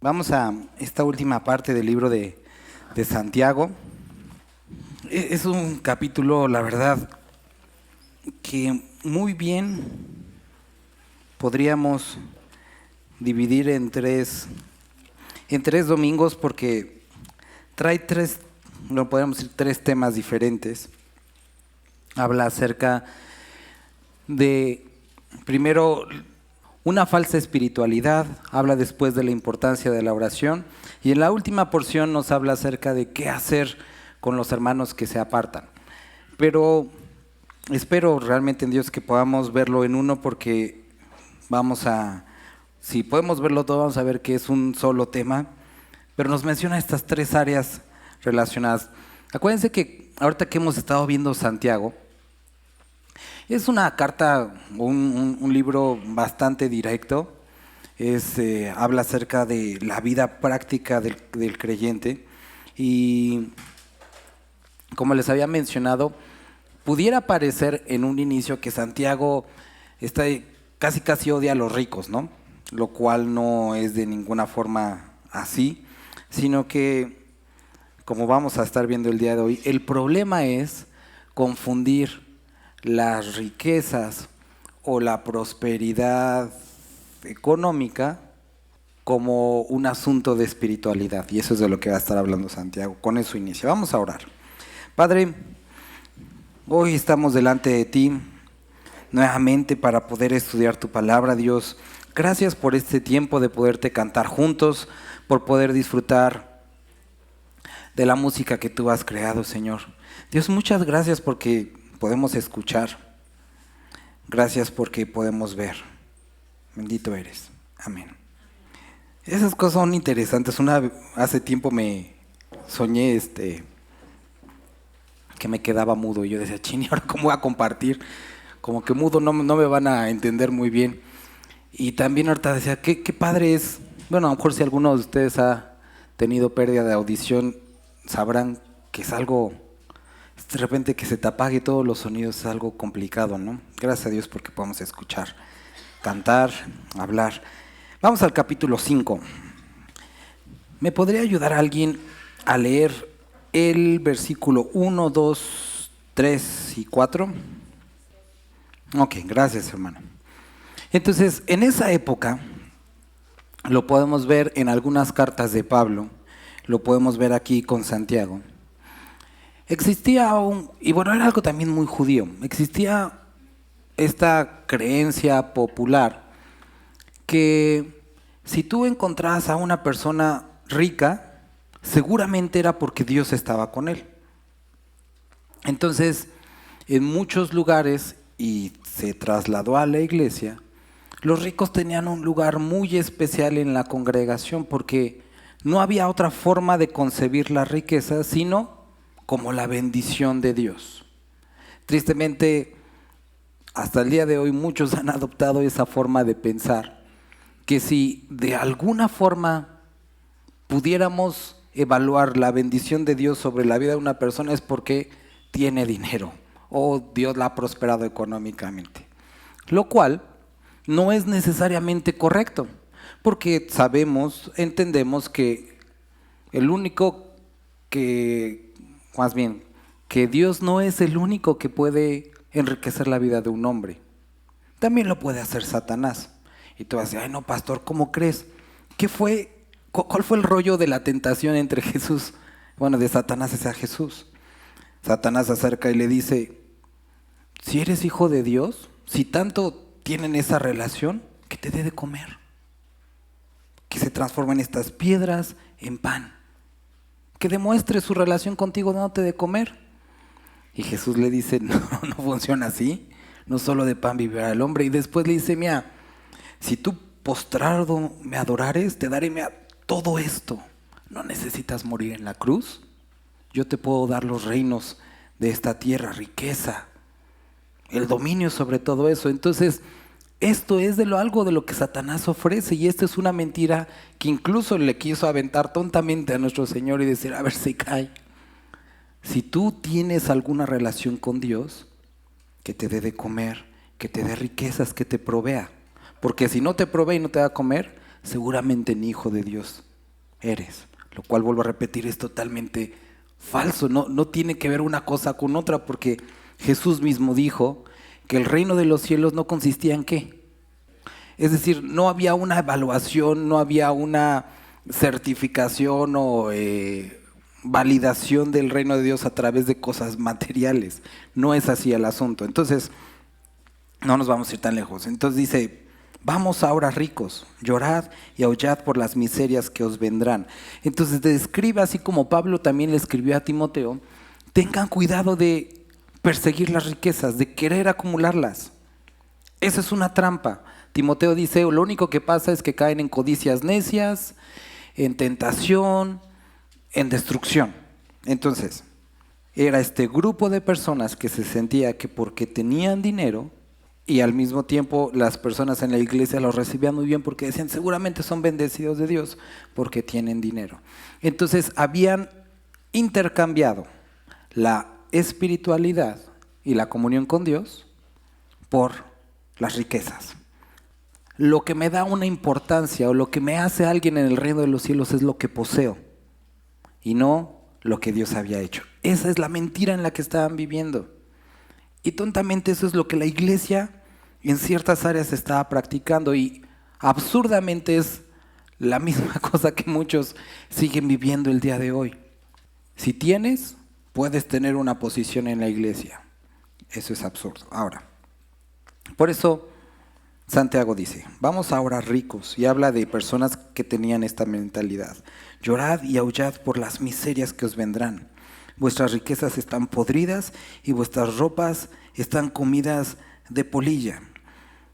Vamos a esta última parte del libro de Santiago. Es un capítulo, la verdad, que muy bien podríamos dividir en tres domingos, porque trae tres temas diferentes. Habla acerca de, primero, una falsa espiritualidad, habla después de la importancia de la oración, y en la última porción nos habla acerca de qué hacer con los hermanos que se apartan. Pero espero realmente en Dios que podamos verlo en uno, porque si podemos verlo todo, vamos a ver que es un solo tema, pero nos menciona estas tres áreas relacionadas. Acuérdense que ahorita que hemos estado viendo Santiago, es una carta, un libro bastante directo. Habla acerca de la vida práctica del creyente, y como les había mencionado, pudiera parecer en un inicio que Santiago casi odia a los ricos, ¿no? Lo cual no es de ninguna forma así, sino que, como vamos a estar viendo el día de hoy, el problema es confundir las riquezas o la prosperidad económica como un asunto de espiritualidad, y eso es de lo que va a estar hablando Santiago. Con eso inicia. Vamos a orar. Padre, hoy estamos delante de ti nuevamente para poder estudiar tu palabra. Dios, gracias por este tiempo de poderte cantar juntos, por poder disfrutar de la música que tú has creado, Señor. Dios, muchas gracias porque podemos escuchar. Gracias porque podemos ver. Bendito eres. Amén. Esas cosas son interesantes. Hace tiempo me soñé que me quedaba mudo, y yo decía, chin, ¿y ahora cómo voy a compartir? Como que mudo no me van a entender muy bien. Y también ahorita decía, qué padre es. Bueno, a lo mejor si alguno de ustedes ha tenido pérdida de audición, sabrán que es algo, de repente que se te apague todos los sonidos, es algo complicado, ¿no? Gracias a Dios porque podemos escuchar, cantar, hablar. Vamos al capítulo 5. ¿Me podría ayudar alguien a leer el versículo 1, 2, 3 y 4? Ok, gracias, hermano. Entonces, en esa época, lo podemos ver en algunas cartas de Pablo, lo podemos ver aquí con Santiago. Existía era algo también muy judío, existía esta creencia popular que si tú encontrabas a una persona rica, seguramente era porque Dios estaba con él. Entonces, en muchos lugares, y se trasladó a la iglesia, los ricos tenían un lugar muy especial en la congregación, porque no había otra forma de concebir la riqueza sino como la bendición de Dios. Tristemente, hasta el día de hoy muchos han adoptado esa forma de pensar, que si de alguna forma pudiéramos evaluar la bendición de Dios sobre la vida de una persona es porque tiene dinero o Dios la ha prosperado económicamente, lo cual no es necesariamente correcto, porque entendemos que que Dios no es el único que puede enriquecer la vida de un hombre. También lo puede hacer Satanás. Y tú vas a decir, ay no, pastor, ¿cómo crees? ¿Cuál fue el rollo de la tentación entre Jesús? Bueno, de Satanás hacia Jesús. Satanás se acerca y le dice, si eres hijo de Dios, si tanto tienen esa relación, que te dé de comer. Que se transformen estas piedras en pan. Que demuestre su relación contigo dándote de comer. Y Jesús le dice, no funciona así. No solo de pan vivirá el hombre. Y después le dice, mira, si tú postrado me adorares, te daré todo esto. No necesitas morir en la cruz. Yo te puedo dar los reinos de esta tierra, riqueza, el dominio sobre todo eso. Entonces, esto es algo de lo que Satanás ofrece, y esto es una mentira que incluso le quiso aventar tontamente a nuestro Señor y decir, a ver si cae. Si tú tienes alguna relación con Dios, que te dé de comer que te dé riquezas, que te provea. Porque si no te provee y no te da a comer, seguramente ni hijo de Dios eres. Lo cual, vuelvo a repetir, es totalmente falso. No tiene que ver una cosa con otra, porque Jesús mismo dijo que el reino de los cielos no consistía en ¿qué? Es decir, no había una evaluación, no había una certificación o validación del reino de Dios a través de cosas materiales. No es así el asunto. Entonces, no nos vamos a ir tan lejos. Entonces dice, vamos ahora ricos, llorad y aullad por las miserias que os vendrán. Entonces describe, así como Pablo también le escribió a Timoteo, tengan cuidado de perseguir las riquezas, de querer acumularlas. Esa es una trampa. Timoteo dice, lo único que pasa es que caen en codicias necias, en tentación, en destrucción. Entonces, era este grupo de personas que se sentía que porque tenían dinero, y al mismo tiempo las personas en la iglesia los recibían muy bien porque decían, seguramente son bendecidos de Dios porque tienen dinero. Entonces habían intercambiado la espiritualidad y la comunión con Dios por las riquezas. Lo que me da una importancia o lo que me hace alguien en el reino de los cielos es lo que poseo y no lo que Dios había hecho. Esa es la mentira en la que estaban viviendo. Y tontamente eso es lo que la iglesia en ciertas áreas estaba practicando, y absurdamente es la misma cosa que muchos siguen viviendo el día de hoy. Si tienes, puedes tener una posición en la iglesia. Eso es absurdo. Ahora, por eso Santiago dice, vamos ahora ricos, y habla de personas que tenían esta mentalidad. Llorad y aullad por las miserias que os vendrán. Vuestras riquezas están podridas y vuestras ropas están comidas de polilla.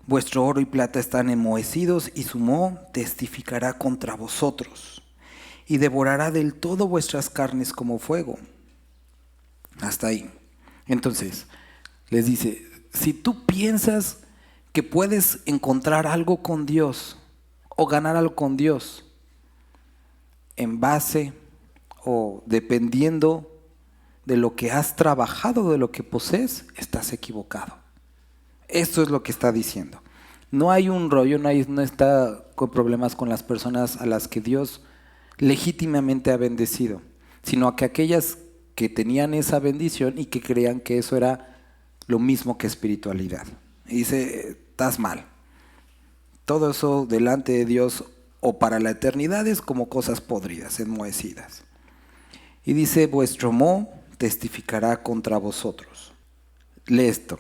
Vuestro oro y plata están enmohecidos y su moho testificará contra vosotros y devorará del todo vuestras carnes como fuego. Hasta ahí. Entonces, les dice, si tú piensas que puedes encontrar algo con Dios o ganar algo con Dios en base o dependiendo de lo que has trabajado, de lo que posees, estás equivocado. Esto es lo que está diciendo. No hay un rollo, no está con problemas con las personas a las que Dios legítimamente ha bendecido, sino que aquellas que tenían esa bendición y que creían que eso era lo mismo que espiritualidad. Y dice, estás mal. Todo eso delante de Dios o para la eternidad es como cosas podridas, enmohecidas. Y dice, vuestro moho testificará contra vosotros. Lee esto.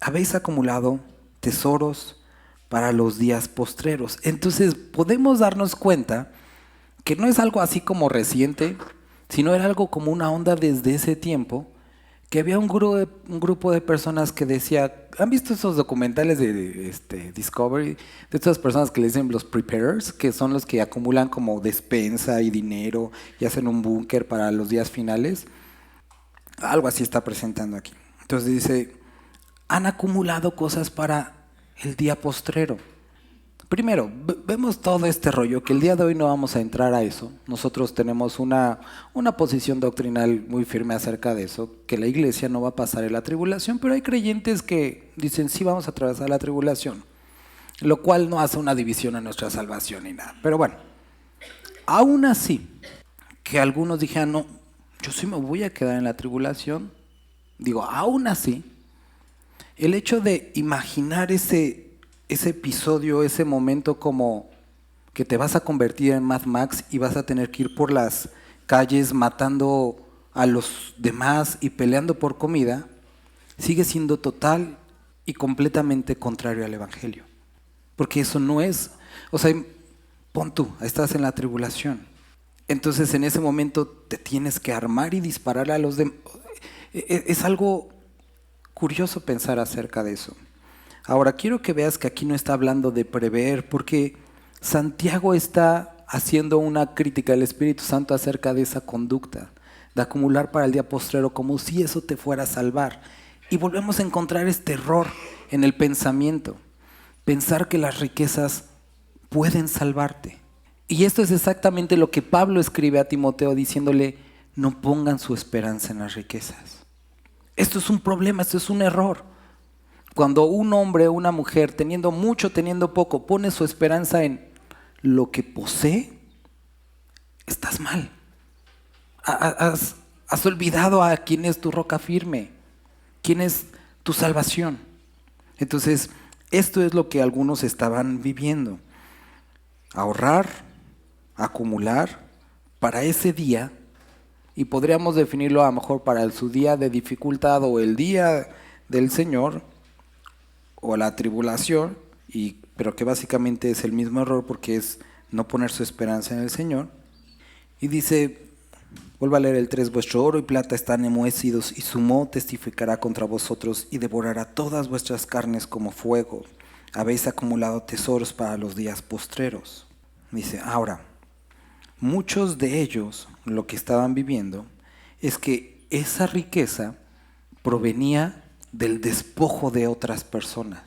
Habéis acumulado tesoros para los días postreros. Entonces podemos darnos cuenta que no es algo así como reciente, sino era algo como una onda desde ese tiempo, que había un grupo de personas que decía, ¿han visto esos documentales de Discovery? De estas personas que le dicen los preparers, que son los que acumulan como despensa y dinero y hacen un búnker para los días finales. Algo así está presentando aquí. Entonces dice, han acumulado cosas para el día postrero. Primero, vemos todo este rollo, que el día de hoy no vamos a entrar a eso. Nosotros tenemos una posición doctrinal muy firme acerca de eso, que la iglesia no va a pasar en la tribulación, pero hay creyentes que dicen, sí, vamos a atravesar la tribulación, lo cual no hace una división en nuestra salvación ni nada. Pero bueno, aún así, que algunos dijeran, no, yo sí me voy a quedar en la tribulación. Digo, aún así, el hecho de imaginar ese episodio, ese momento como que te vas a convertir en Mad Max y vas a tener que ir por las calles matando a los demás y peleando por comida, sigue siendo total y completamente contrario al Evangelio. Porque eso no es, o sea, pon tú, estás en la tribulación. Entonces en ese momento te tienes que armar y disparar a los demás. Es algo curioso pensar acerca de eso. Ahora, quiero que veas que aquí no está hablando de prever, porque Santiago está haciendo una crítica al Espíritu Santo acerca de esa conducta, de acumular para el día postrero, como si eso te fuera a salvar. Y volvemos a encontrar este error en el pensamiento, pensar que las riquezas pueden salvarte. Y esto es exactamente lo que Pablo escribe a Timoteo diciéndole, no pongan su esperanza en las riquezas. Esto es un problema, esto es un error. Cuando un hombre o una mujer, teniendo mucho, teniendo poco, pone su esperanza en lo que posee, estás mal. Has olvidado a quién es tu roca firme, quién es tu salvación. Entonces, esto es lo que algunos estaban viviendo. Ahorrar, acumular para ese día, y podríamos definirlo a lo mejor para su día de dificultad o el día del Señor o la tribulación, pero que básicamente es el mismo error porque es no poner su esperanza en el Señor. Y dice, vuelvo a leer el 3, vuestro oro y plata están enmohecidos y su moho testificará contra vosotros y devorará todas vuestras carnes como fuego. Habéis acumulado tesoros para los días postreros. Dice, ahora, muchos de ellos lo que estaban viviendo es que esa riqueza provenía del despojo de otras personas.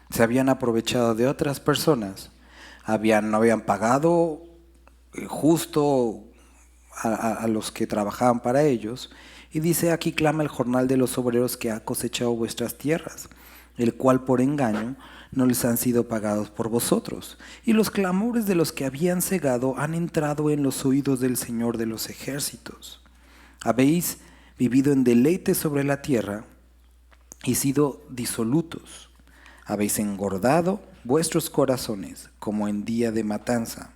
Se habían aprovechado de otras personas, no habían pagado justo a los que trabajaban para ellos. Y dice, aquí clama el jornal de los obreros que ha cosechado vuestras tierras, el cual por engaño no les han sido pagados por vosotros. Y los clamores de los que habían cegado han entrado en los oídos del Señor de los ejércitos. Habéis vivido en deleite sobre la tierra y sido disolutos. Habéis engordado vuestros corazones como en día de matanza.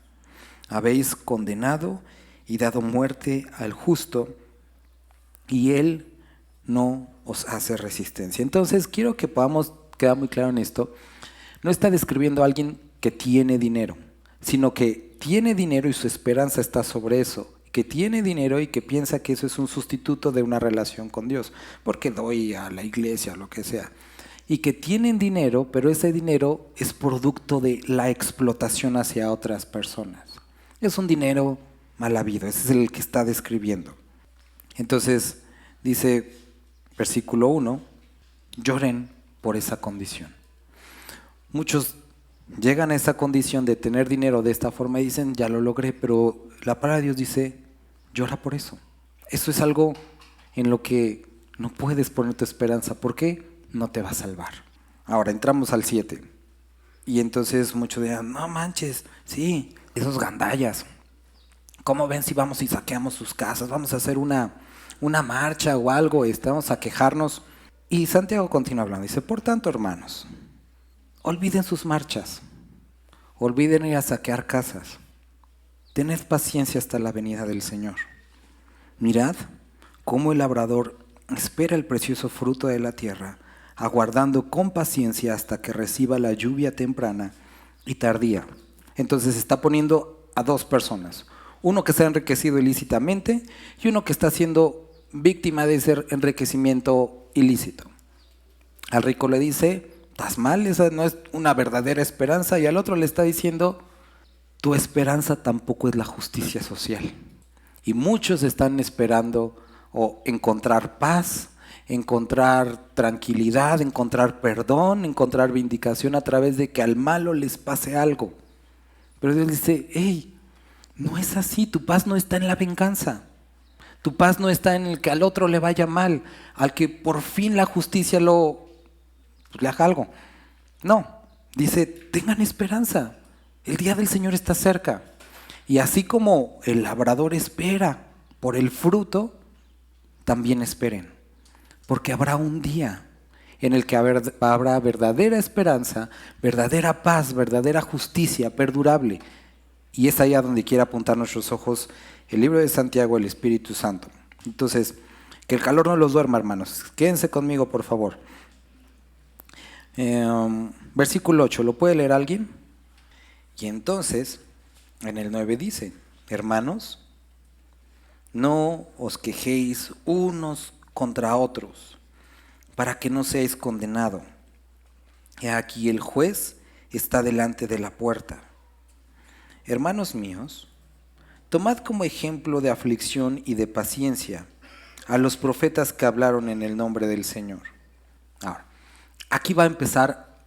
Habéis condenado y dado muerte al justo, y él no os hace resistencia. Entonces, quiero que podamos quedar muy claro en esto. No está describiendo a alguien que tiene dinero, sino que tiene dinero y su esperanza está sobre eso. Que tiene dinero y que piensa que eso es un sustituto de una relación con Dios, porque doy a la iglesia, lo que sea. Y que tienen dinero, pero ese dinero es producto de la explotación hacia otras personas. Es un dinero mal habido, ese es el que está describiendo. Entonces, dice, versículo 1, lloren por esa condición. Muchos llegan a esa condición de tener dinero de esta forma y dicen, ya lo logré, pero la palabra de Dios dice, llora por eso. Eso es algo en lo que no puedes poner tu esperanza. ¿Por qué? No te va a salvar. Ahora, entramos al 7. Y entonces muchos dirán, no manches, sí, esos gandallas. ¿Cómo ven si vamos y saqueamos sus casas? Vamos a hacer una marcha o algo, vamos a quejarnos. Y Santiago continúa hablando, dice, por tanto, hermanos, olviden sus marchas, olviden ir a saquear casas. Tened paciencia hasta la venida del Señor. Mirad cómo el labrador espera el precioso fruto de la tierra, aguardando con paciencia hasta que reciba la lluvia temprana y tardía. Entonces está poniendo a dos personas. Uno que se ha enriquecido ilícitamente y uno que está siendo víctima de ese enriquecimiento ilícito. Al rico le dice, estás mal, esa no es una verdadera esperanza. Y al otro le está diciendo, tu esperanza tampoco es la justicia social. Y muchos están esperando o encontrar paz, encontrar tranquilidad, encontrar perdón, encontrar vindicación a través de que al malo les pase algo. Pero Dios dice, hey, no es así, tu paz no está en la venganza. Tu paz no está en el que al otro le vaya mal, al que por fin la justicia le haga algo. No, dice, tengan esperanza. El día del Señor está cerca. Y así como el labrador espera por el fruto, también esperen. Porque habrá un día en el que habrá verdadera esperanza, verdadera paz, verdadera justicia perdurable. Y es allá donde quiere apuntar nuestros ojos el libro de Santiago, el Espíritu Santo. Entonces, que el calor no los duerma, hermanos. Quédense conmigo, por favor. Versículo 8, ¿lo puede leer alguien? Y entonces, en el 9 dice, hermanos, no os quejéis unos contra otros, para que no seáis condenados. He aquí el juez está delante de la puerta. Hermanos míos, tomad como ejemplo de aflicción y de paciencia a los profetas que hablaron en el nombre del Señor. Ahora, aquí va a empezar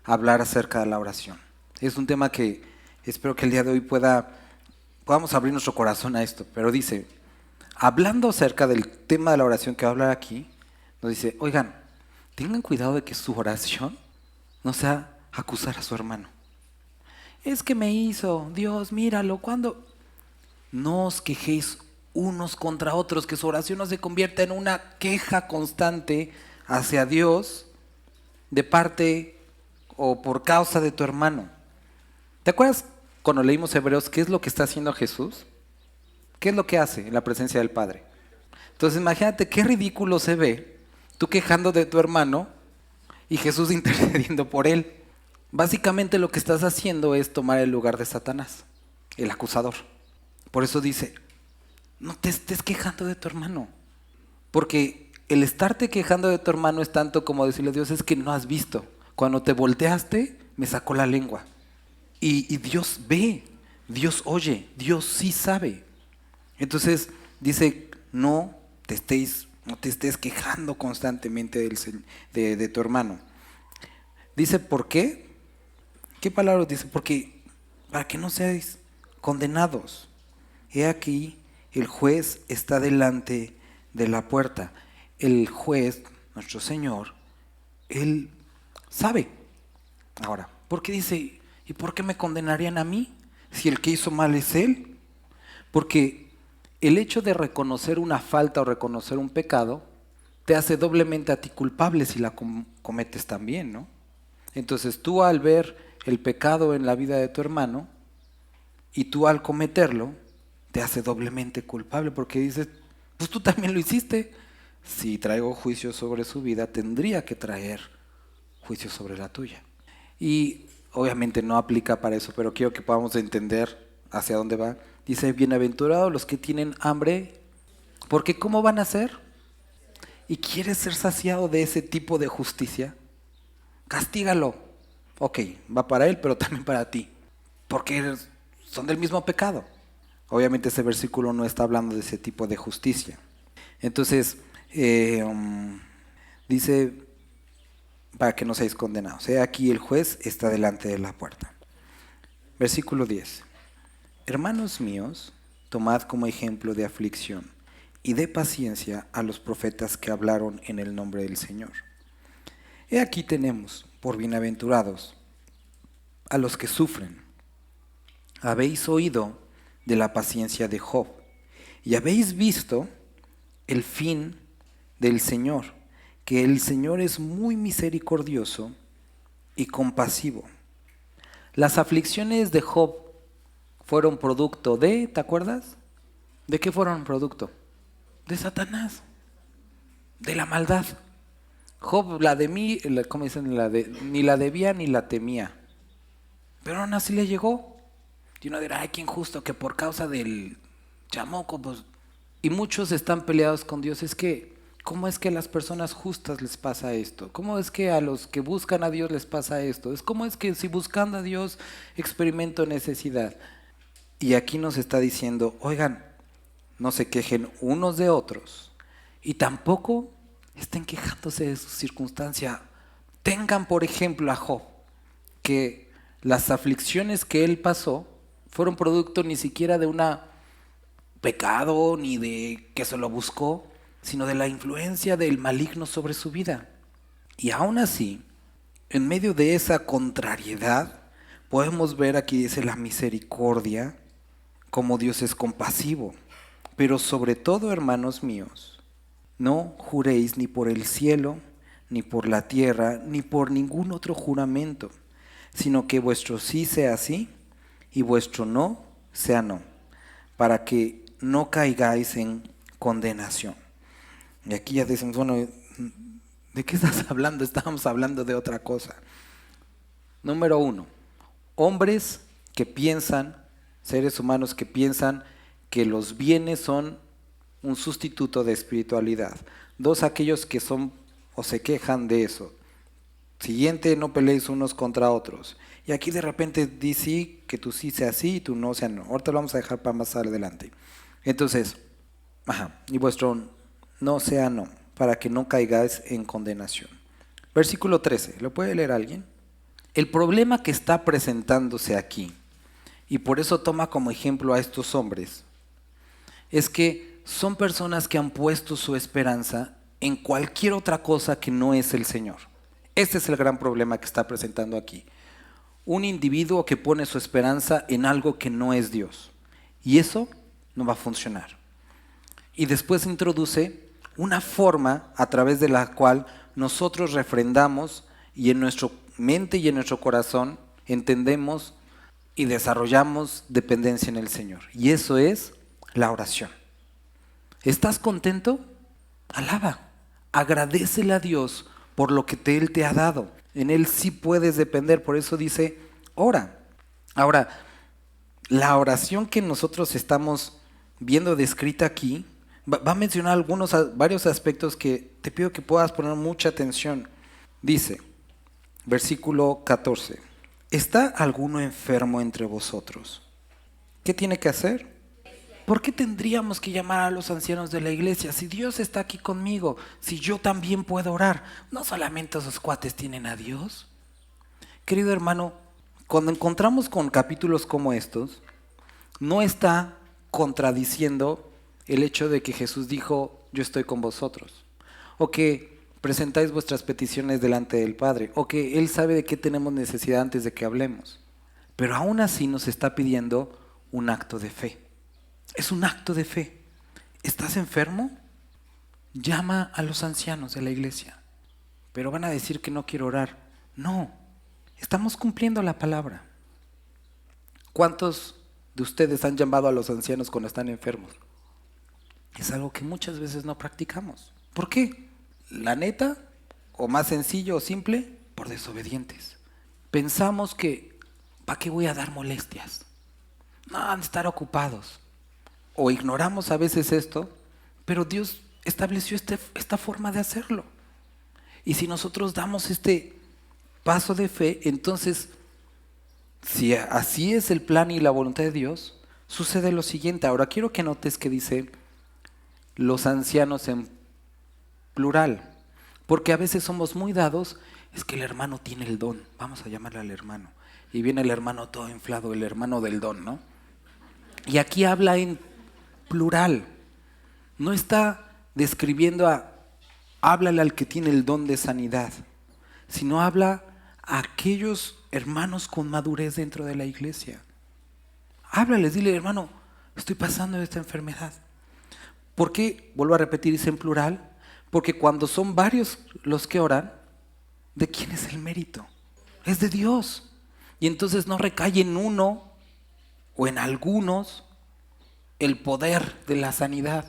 a hablar acerca de la oración. Es un tema que espero que el día de hoy podamos abrir nuestro corazón a esto. Pero dice, hablando acerca del tema de la oración que va a hablar aquí, nos dice, oigan, tengan cuidado de que su oración no sea acusar a su hermano. Es que me hizo, Dios, míralo, ¿cuándo? No os quejéis unos contra otros, que su oración no se convierta en una queja constante hacia Dios de parte o por causa de tu hermano. ¿Te acuerdas cuando leímos Hebreos qué es lo que está haciendo Jesús? ¿Qué es lo que hace en la presencia del Padre? Entonces imagínate qué ridículo se ve tú quejando de tu hermano y Jesús intercediendo por él. Básicamente lo que estás haciendo es tomar el lugar de Satanás, el acusador. Por eso dice, no te estés quejando de tu hermano. Porque el estarte quejando de tu hermano es tanto como decirle a Dios, es que no has visto. Cuando te volteaste, me sacó la lengua. Y Dios ve, Dios oye, Dios sí sabe. Entonces dice, no te estés quejando constantemente de tu hermano. Dice, ¿por qué? ¿Qué palabra dice? Porque para que no seáis condenados. He aquí, el juez está delante de la puerta. El juez, nuestro Señor, Él sabe. Ahora, ¿por qué dice, ¿y por qué me condenarían a mí si el que hizo mal es Él? Porque el hecho de reconocer una falta o reconocer un pecado te hace doblemente a ti culpable si la cometes también, ¿no? Entonces tú al ver el pecado en la vida de tu hermano y tú al cometerlo, te hace doblemente culpable porque dices, pues tú también lo hiciste. Si traigo juicio sobre su vida, tendría que traer juicio sobre la tuya. Y obviamente no aplica para eso, pero quiero que podamos entender hacia dónde va. Dice, bienaventurados los que tienen hambre, porque ¿cómo van a ser? ¿Y quieres ser saciado de ese tipo de justicia? Castígalo. Ok, va para él, pero también para ti, porque son del mismo pecado. Obviamente ese versículo no está hablando de ese tipo de justicia. Entonces, dice, para que no seáis condenados. Aquí el juez está delante de la puerta. Versículo 10. Hermanos míos, tomad como ejemplo de aflicción y de paciencia a los profetas que hablaron en el nombre del Señor. He aquí tenemos por bienaventurados a los que sufren. Habéis oído de la paciencia de Job y habéis visto el fin del Señor, que el Señor es muy misericordioso y compasivo. Las aflicciones de Job fueron producto de, ¿te acuerdas? ¿De qué fueron producto? De Satanás, de la maldad. Job, ¿cómo dicen? Ni la debía ni la temía. Pero aún así le llegó. Y uno dirá, ay, qué injusto, que por causa del chamoco, pues. Y muchos están peleados con Dios. Es que, ¿cómo es que a las personas justas les pasa esto? ¿Cómo es que a los que buscan a Dios les pasa esto? ¿Cómo es que si buscando a Dios experimento necesidad? Y aquí nos está diciendo, oigan, no se quejen unos de otros. Y tampoco estén quejándose de su circunstancia. Tengan, por ejemplo, a Job, que las aflicciones que él pasó fueron producto ni siquiera de un pecado, ni de que se lo buscó, sino de la influencia del maligno sobre su vida. Y aún así, en medio de esa contrariedad, podemos ver aquí dice la misericordia, como Dios es compasivo. Pero sobre todo, hermanos míos, no juréis ni por el cielo, ni por la tierra, ni por ningún otro juramento, sino que vuestro sí sea sí y vuestro no sea no, para que no caigáis en condenación. Y aquí ya decimos, bueno, ¿de qué estás hablando? Estábamos hablando de otra cosa. Número 1, hombres que piensan, seres humanos que piensan que los bienes son un sustituto de espiritualidad. 2, aquellos que son o se quejan de eso. Siguiente, no peleéis unos contra otros. Y aquí de repente dice que tú sí sea sí y tú no sea no. Ahorita lo vamos a dejar para más adelante. Entonces, y vuestro no sea no, para que no caigáis en condenación. Versículo 13, ¿lo puede leer alguien? El problema que está presentándose aquí, y por eso toma como ejemplo a estos hombres, es que son personas que han puesto su esperanza en cualquier otra cosa que no es el Señor. Este es el gran problema que está presentando aquí. Un individuo que pone su esperanza en algo que no es Dios. Y eso no va a funcionar. Y después introduce una forma a través de la cual nosotros refrendamos y en nuestra mente y en nuestro corazón entendemos y desarrollamos dependencia en el Señor. Y eso es la oración. ¿Estás contento? Alaba. Agradécele a Dios por lo que Él te ha dado. En Él sí puedes depender. Por eso dice, ora. Ahora, la oración que nosotros estamos viendo descrita aquí va a mencionar varios aspectos que te pido que puedas poner mucha atención. Dice, versículo 14, ¿está alguno enfermo entre vosotros? ¿Qué tiene que hacer? ¿Por qué tendríamos que llamar a los ancianos de la iglesia? Si Dios está aquí conmigo, si yo también puedo orar, ¿no solamente esos cuates tienen a Dios? Querido hermano, cuando encontramos con capítulos como estos, no está contradiciendo el hecho de que Jesús dijo, yo estoy con vosotros, o que presentáis vuestras peticiones delante del Padre, o que Él sabe de qué tenemos necesidad antes de que hablemos. Pero aún así nos está pidiendo un acto de fe. Es un acto de fe. ¿Estás enfermo? Llama a los ancianos de la iglesia. Pero van a decir que no quiero orar. No, estamos cumpliendo la palabra. ¿Cuántos de ustedes han llamado a los ancianos cuando están enfermos? Es algo que muchas veces no practicamos. ¿Por qué? La neta, o más sencillo o simple, por desobedientes. Pensamos que, ¿para qué voy a dar molestias? No, han de estar ocupados. O ignoramos a veces esto, pero Dios estableció esta forma de hacerlo. Y si nosotros damos este paso de fe, entonces, si así es el plan y la voluntad de Dios, sucede lo siguiente. Ahora quiero que notes que dice los ancianos en plural, porque a veces somos muy dados, es que el hermano tiene el don, vamos a llamarle al hermano, y viene el hermano todo inflado, el hermano del don, ¿no? Y aquí habla en plural, no está describiendo háblale al que tiene el don de sanidad, sino habla a aquellos hermanos con madurez dentro de la iglesia. Háblales, dile, hermano, estoy pasando esta enfermedad. ¿Por qué? Vuelvo a repetir, dice en plural, porque cuando son varios los que oran, ¿de quién es el mérito? Es de Dios. Y entonces no recae en uno o en algunos el poder de la sanidad,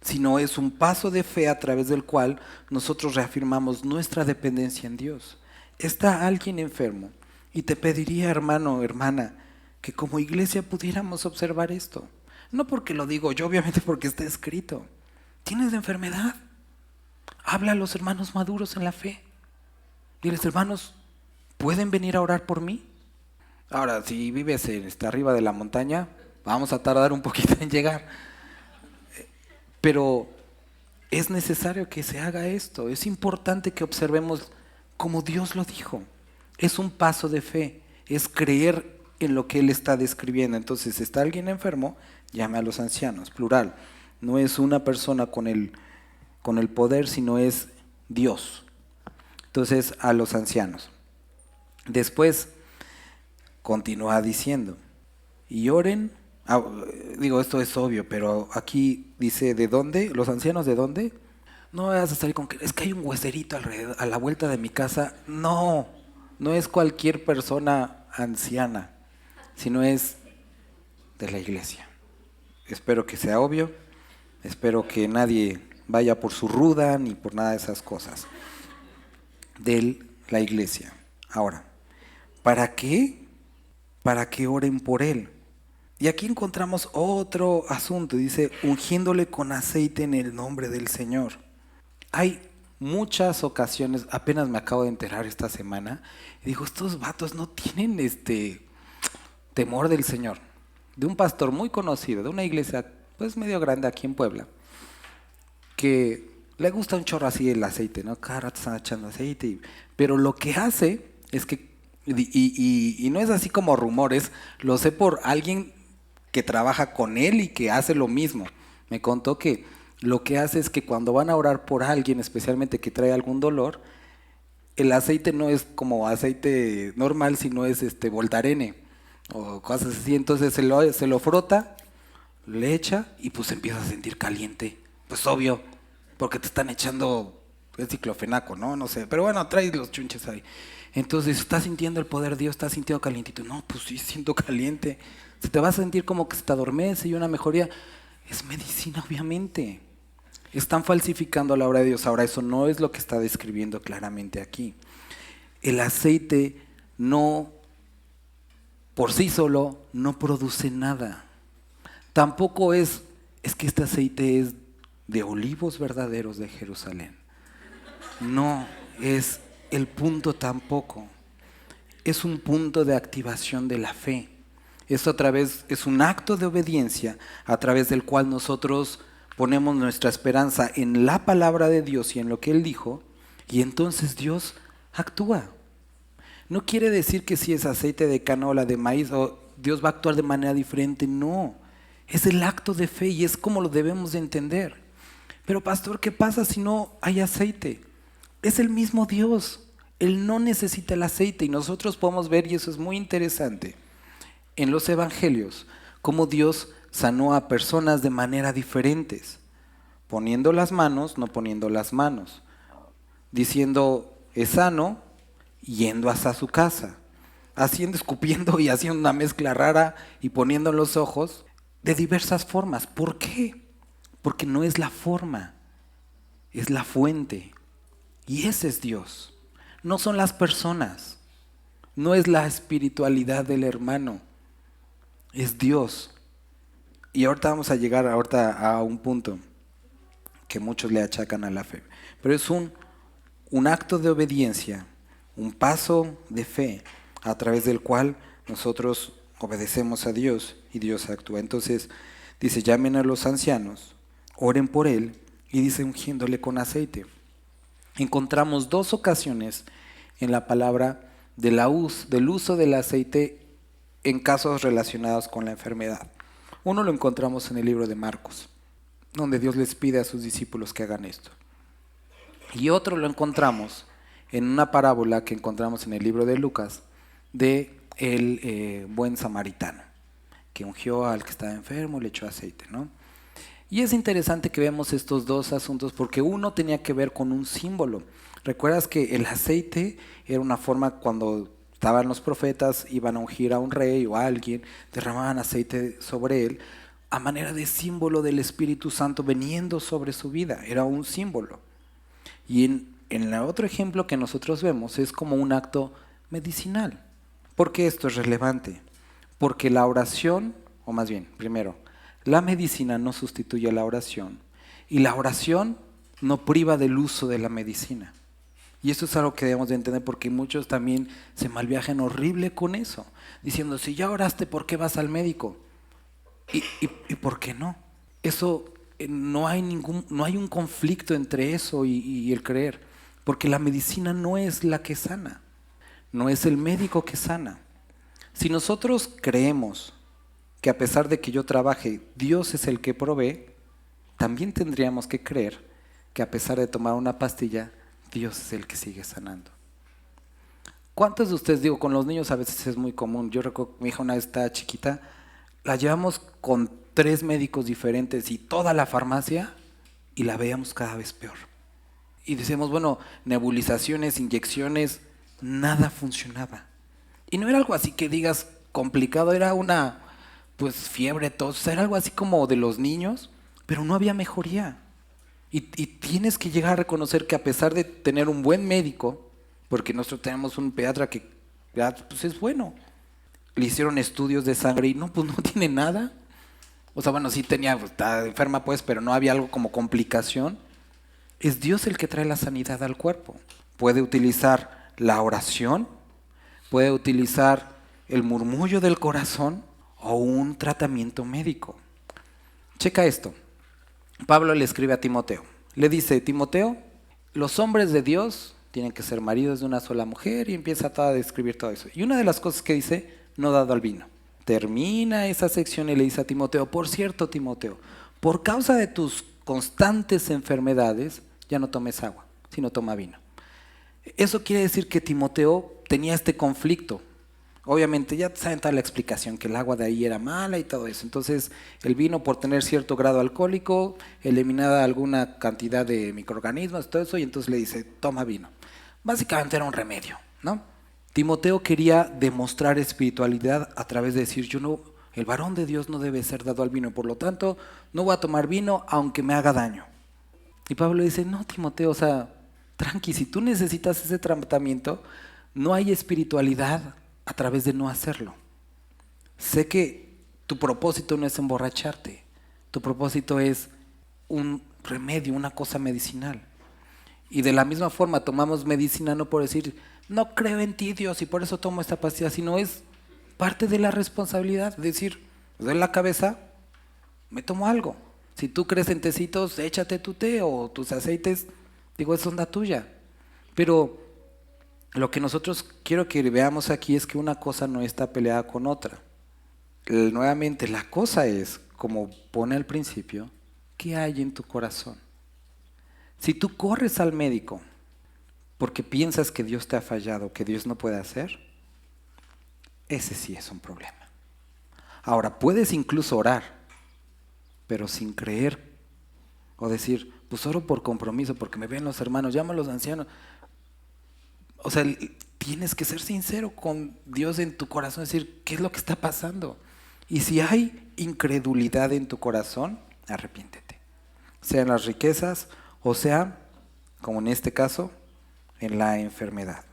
sino es un paso de fe a través del cual nosotros reafirmamos nuestra dependencia en Dios. Está alguien enfermo y te pediría, hermano, hermana, que como iglesia pudiéramos observar esto. No porque lo digo yo, obviamente porque está escrito. ¿Tienes enfermedad? Habla a los hermanos maduros en la fe. Diles, hermanos, ¿pueden venir a orar por mí? Ahora, si vives arriba de la montaña, vamos a tardar un poquito en llegar. Pero es necesario que se haga esto. Es importante que observemos como Dios lo dijo. Es un paso de fe. Es creer en lo que Él está describiendo. Entonces, ¿está alguien enfermo? Llame a los ancianos, plural. No es una persona con el poder, sino es Dios. Entonces, a los ancianos. Después, continúa diciendo, y oren. Esto es obvio, pero aquí dice, ¿de dónde? ¿Los ancianos de dónde? No vas a salir con que es que hay un hueserito alrededor, a la vuelta de mi casa. No es cualquier persona anciana, sino es de la iglesia. Espero que sea obvio, espero que nadie vaya por su ruda ni por nada de esas cosas. De la iglesia. Ahora, ¿para qué? Para que oren por él. Y aquí encontramos otro asunto, dice, ungiéndole con aceite en el nombre del Señor. Hay muchas ocasiones, apenas me acabo de enterar esta semana, y digo, estos vatos no tienen temor del Señor. De un pastor muy conocido, de una iglesia pues medio grande aquí en Puebla, que le gusta un chorro así el aceite, ¿no? Cada rato están echando aceite, pero lo que hace es que, y no es así como rumores, lo sé por alguien que trabaja con él y que hace lo mismo. Me contó que lo que hace es que cuando van a orar por alguien, especialmente que trae algún dolor, el aceite no es como aceite normal, sino es Voltarene o cosas así. Entonces se lo frota, le echa y pues empieza a sentir caliente. Pues obvio, porque te están echando el ciclofenaco, ¿no? No sé, pero bueno, trae los chunches ahí. Entonces, ¿estás sintiendo el poder de Dios? ¿Estás sintiendo calientito? No, pues sí, siento caliente. Se te va a sentir como que se te adormece y una mejoría. Es medicina, obviamente. Están falsificando la obra de Dios. Ahora, eso no es lo que está describiendo claramente aquí. El aceite no, por sí solo, no produce nada. Tampoco es que este aceite es de olivos verdaderos de Jerusalén. No es el punto tampoco. Es un punto de activación de la fe. Eso es un acto de obediencia a través del cual nosotros ponemos nuestra esperanza en la palabra de Dios y en lo que Él dijo, y entonces Dios actúa. No quiere decir que si es aceite de canola, de maíz, o Dios va a actuar de manera diferente, no. Es el acto de fe y es como lo debemos de entender. Pero pastor, ¿qué pasa si no hay aceite? Es el mismo Dios. Él no necesita el aceite y nosotros podemos ver, y eso es muy interesante, en los evangelios, cómo Dios sanó a personas de manera diferentes, poniendo las manos, no poniendo las manos, diciendo es sano, yendo hasta su casa, haciendo, escupiendo y haciendo una mezcla rara y poniendo en los ojos de diversas formas. ¿Por qué? Porque no es la forma, es la fuente. Y ese es Dios. No son las personas, no es la espiritualidad del hermano, es Dios. Y ahorita vamos a llegar a un punto que muchos le achacan a la fe. Pero es un acto de obediencia, un paso de fe a través del cual nosotros obedecemos a Dios y Dios actúa. Entonces dice, llamen a los ancianos, oren por él, y dice ungiéndole con aceite. Encontramos dos ocasiones en la palabra del uso del aceite en casos relacionados con la enfermedad. Uno lo encontramos en el libro de Marcos, donde Dios les pide a sus discípulos que hagan esto. Y otro lo encontramos en una parábola que encontramos en el libro de Lucas, de el buen samaritano, que ungió al que estaba enfermo, le echó aceite, ¿no? Y es interesante que vemos estos dos asuntos porque uno tenía que ver con un símbolo. ¿Recuerdas que el aceite era una forma cuando estaban los profetas, iban a ungir a un rey o a alguien, derramaban aceite sobre él a manera de símbolo del Espíritu Santo viniendo sobre su vida? Era un símbolo. Y en el otro ejemplo que nosotros vemos es como un acto medicinal. ¿Por qué esto es relevante? Porque la oración, o más bien, primero, la medicina no sustituye a la oración y la oración no priva del uso de la medicina. Y esto es algo que debemos de entender porque muchos también se malviajan horrible con eso, diciendo, si ya oraste, ¿por qué vas al médico? ¿Y por qué no? Eso no hay un conflicto entre eso y el creer, porque la medicina no es la que sana, no es el médico que sana. Si nosotros creemos que a pesar de que yo trabaje, Dios es el que provee, también tendríamos que creer que a pesar de tomar una pastilla, Dios es el que sigue sanando. ¿Cuántos de ustedes, digo, con los niños a veces es muy común? Yo recuerdo que mi hija una vez estaba chiquita, la llevamos con 3 médicos diferentes y toda la farmacia y la veíamos cada vez peor. Y decíamos, bueno, nebulizaciones, inyecciones, nada funcionaba. Y no era algo así que digas complicado, era una pues fiebre, tos, era algo así como de los niños, pero no había mejoría. Y tienes que llegar a reconocer que a pesar de tener un buen médico, porque nosotros tenemos un pediatra que pues es bueno, le hicieron estudios de sangre y no, pues no tiene nada. O sea, bueno, sí tenía, está enferma pues, pero no había algo como complicación. Es Dios el que trae la sanidad al cuerpo. Puede utilizar la oración, puede utilizar el murmullo del corazón o un tratamiento médico. Checa esto. Pablo le escribe a Timoteo. Le dice, Timoteo, los hombres de Dios tienen que ser maridos de una sola mujer, y empieza a describir todo eso. Y una de las cosas que dice, no dado al vino. Termina esa sección y le dice a Timoteo, por cierto, Timoteo, por causa de tus constantes enfermedades, ya no tomes agua, sino toma vino. Eso quiere decir que Timoteo tenía este conflicto. Obviamente ya saben toda la explicación, que el agua de ahí era mala y todo eso. Entonces el vino, por tener cierto grado alcohólico, eliminaba alguna cantidad de microorganismos, todo eso, y entonces le dice, toma vino. Básicamente era un remedio, ¿no? Timoteo quería demostrar espiritualidad a través de decir, el varón de Dios no debe ser dado al vino, por lo tanto no voy a tomar vino aunque me haga daño. Y Pablo dice, no, Timoteo, tranqui, si tú necesitas ese tratamiento, no hay espiritualidad a través de no hacerlo. Sé que tu propósito no es emborracharte, tu propósito es un remedio, una cosa medicinal. Y de la misma forma tomamos medicina no por decir, no creo en ti, Dios, y por eso tomo esta pastilla, sino es parte de la responsabilidad, es decir, me duele la cabeza, me tomo algo. Si tú crees en tecitos, échate tu té o tus aceites, es onda tuya. Pero lo que nosotros quiero que veamos aquí es que una cosa no está peleada con otra. Nuevamente, la cosa es, como pone al principio, ¿qué hay en tu corazón? Si tú corres al médico porque piensas que Dios te ha fallado, que Dios no puede hacer, ese sí es un problema. Ahora, puedes incluso orar, pero sin creer, o decir, pues oro por compromiso, porque me ven los hermanos, llamo a los ancianos. Tienes que ser sincero con Dios en tu corazón, decir, ¿qué es lo que está pasando? Y si hay incredulidad en tu corazón, arrepiéntete. Sea en las riquezas, o sea, como en este caso, en la enfermedad.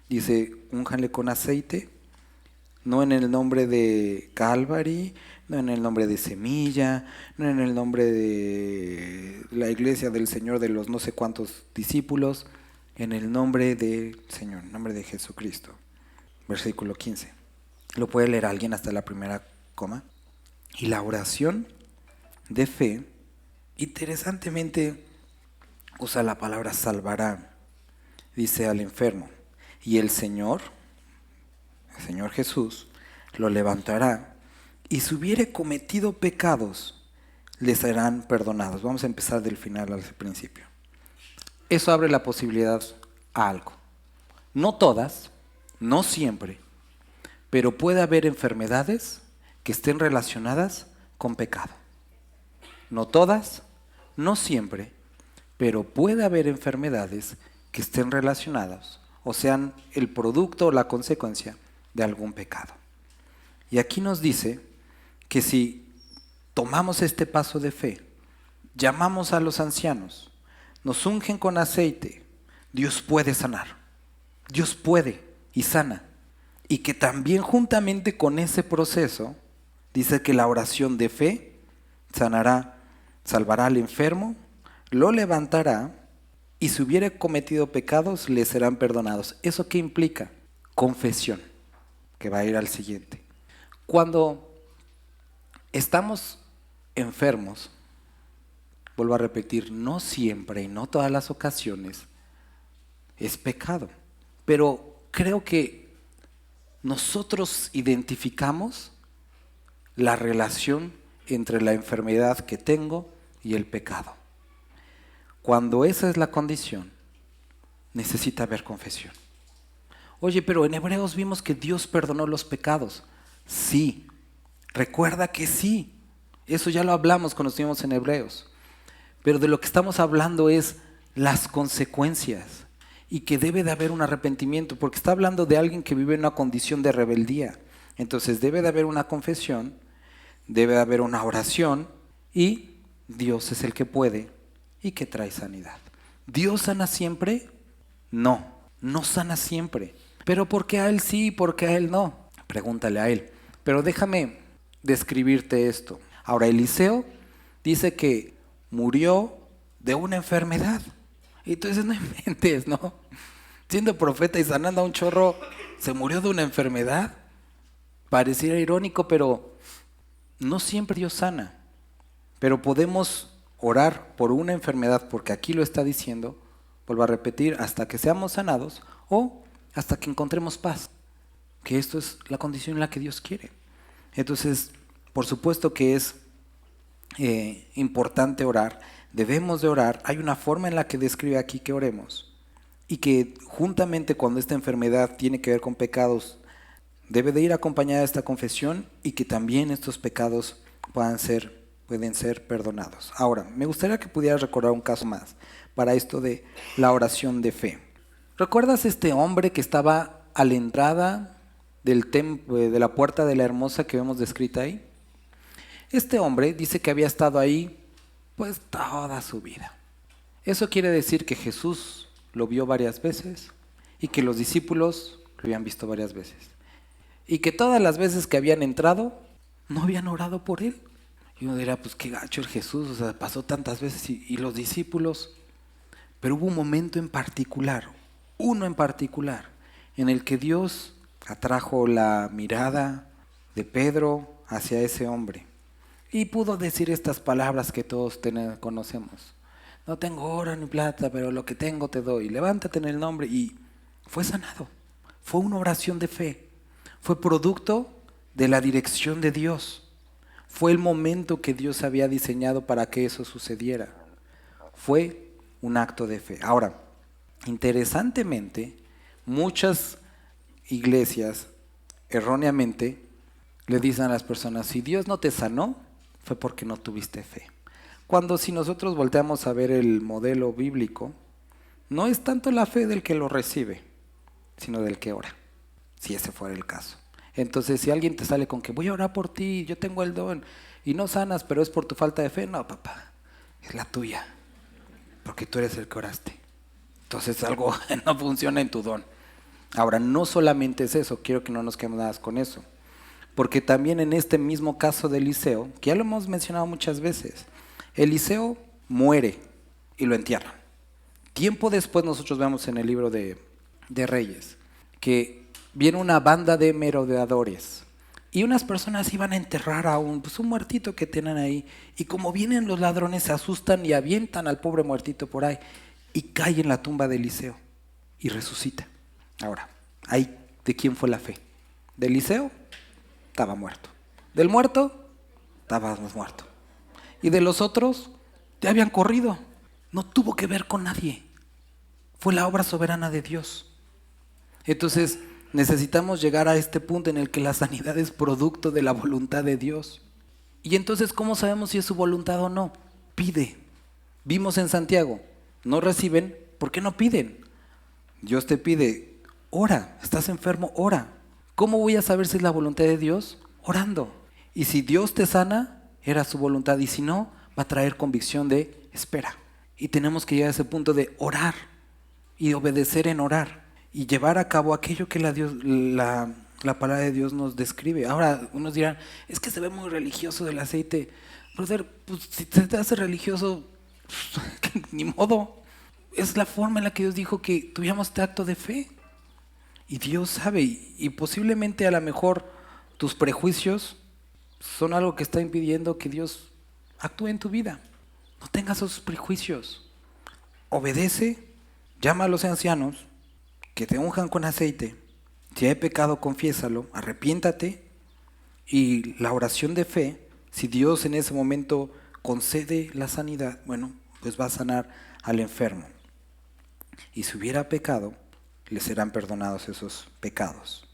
Dice, únjanle con aceite, no en el nombre de Calvary, no en el nombre de Semilla, no en el nombre de la iglesia del Señor de los no sé cuántos discípulos, en el nombre del Señor, en el nombre de Jesucristo. Versículo 15. Lo puede leer alguien hasta la primera coma. Y la oración de fe, interesantemente, usa la palabra salvará. Dice al enfermo, y el Señor Jesús, lo levantará, y si hubiere cometido pecados, le serán perdonados. Vamos a empezar del final al principio. Eso abre la posibilidad a algo. No todas, no siempre, pero puede haber enfermedades que estén relacionadas con pecado. No todas, no siempre, pero puede haber enfermedades que estén relacionadas o sean el producto o la consecuencia de algún pecado. Y aquí nos dice que si tomamos este paso de fe, llamamos a los ancianos, nos ungen con aceite, Dios puede sanar. Dios puede y sana. Y que también juntamente con ese proceso, dice que la oración de fe salvará al enfermo, lo levantará, y si hubiere cometido pecados, le serán perdonados. ¿Eso qué implica? Confesión, que va a ir al siguiente. Cuando estamos enfermos, vuelvo a repetir, no siempre y no todas las ocasiones es pecado. Pero creo que nosotros identificamos la relación entre la enfermedad que tengo y el pecado. Cuando esa es la condición, necesita haber confesión. Oye, pero en Hebreos vimos que Dios perdonó los pecados. Sí, recuerda que sí. Eso ya lo hablamos cuando estuvimos en Hebreos. Pero de lo que estamos hablando es las consecuencias y que debe de haber un arrepentimiento, porque está hablando de alguien que vive en una condición de rebeldía. Entonces debe de haber una confesión, debe de haber una oración y Dios es el que puede y que trae sanidad. ¿Dios sana siempre? No, no sana siempre. ¿Pero por qué a Él sí y por qué a Él no? Pregúntale a Él. Pero déjame describirte esto. Ahora, Eliseo dice que murió de una enfermedad. Y tú dices, no inventes, ¿no? Siendo profeta y sanando a un chorro, ¿se murió de una enfermedad? Pareciera irónico, pero no siempre Dios sana. Pero podemos orar por una enfermedad, porque aquí lo está diciendo, vuelvo a repetir, hasta que seamos sanados o hasta que encontremos paz. Que esto es la condición en la que Dios quiere. Entonces, por supuesto que es importante orar. debemos de orar, hay una forma en la que describe aquí que oremos. Y que juntamente cuando esta enfermedad tiene que ver con pecados, debe de ir acompañada de esta confesión y que también estos pecados pueden ser perdonados. Ahora, me gustaría que pudieras recordar un caso más para esto de la oración de fe. ¿Recuerdas este hombre que estaba a la entrada del templo, de la puerta de la hermosa que vemos descrita ahí? Este hombre dice que había estado ahí pues toda su vida. Eso quiere decir que Jesús lo vio varias veces y que los discípulos lo habían visto varias veces. Y que todas las veces que habían entrado no habían orado por él. Y uno dirá, pues qué gacho el Jesús, o sea, pasó tantas veces y los discípulos. Pero hubo un momento en particular, uno en particular, en el que Dios atrajo la mirada de Pedro hacia ese hombre. Y pudo decir estas palabras que todos conocemos. No tengo oro ni plata, pero lo que tengo te doy. Levántate en el nombre. Y fue sanado. Fue una oración de fe. Fue producto de la dirección de Dios. Fue el momento que Dios había diseñado para que eso sucediera. Fue un acto de fe. Ahora, interesantemente, muchas iglesias erróneamente le dicen a las personas, si Dios no te sanó, fue porque no tuviste fe. Cuando si nosotros volteamos a ver el modelo bíblico, no es tanto la fe del que lo recibe, sino del que ora, si ese fuera el caso. Entonces, si alguien te sale con que voy a orar por ti, yo tengo el don, y no sanas, pero es por tu falta de fe, no, papá, es la tuya, porque tú eres el que oraste. Entonces algo no funciona en tu don. Ahora, no solamente es eso, quiero que no nos quedemos nada con eso. Porque también en este mismo caso de Eliseo, que ya lo hemos mencionado muchas veces, Eliseo muere y lo entierran. Tiempo después nosotros vemos en el libro de Reyes que viene una banda de merodeadores y unas personas iban a enterrar a un muertito que tienen ahí, y como vienen los ladrones se asustan y avientan al pobre muertito por ahí y cae en la tumba de Eliseo y resucita. Ahora, ahí, ¿de quién fue la fe? ¿De Eliseo? Estaba muerto. ¿Del muerto? Estaba muerto. ¿Y de los otros? Ya habían corrido. No tuvo que ver con nadie. Fue la obra soberana de Dios. Entonces, necesitamos llegar a este punto en el que la sanidad es producto de la voluntad de Dios. Y entonces, ¿cómo sabemos si es su voluntad o no? Pide. Vimos en Santiago, no reciben, ¿por qué no piden? Dios te pide, ora, estás enfermo, ora. ¿Cómo voy a saber si es la voluntad de Dios? Orando. Y si Dios te sana, era su voluntad. Y si no, va a traer convicción de espera. Y tenemos que llegar a ese punto de orar y obedecer en orar y llevar a cabo aquello que la palabra de Dios nos describe. Ahora, unos dirán, es que se ve muy religioso el aceite. Brother, pues si te hace religioso, pues, ni modo. Es la forma en la que Dios dijo que tuviéramos este acto de fe. Y Dios sabe, y posiblemente a lo mejor tus prejuicios son algo que está impidiendo que Dios actúe en tu vida. No tengas esos prejuicios. Obedece, llama a los ancianos que te unjan con aceite. Si hay pecado, confiésalo, arrepiéntate. Y la oración de fe, si Dios en ese momento concede la sanidad, bueno, pues va a sanar al enfermo. Y si hubiera pecado, le serán perdonados esos pecados.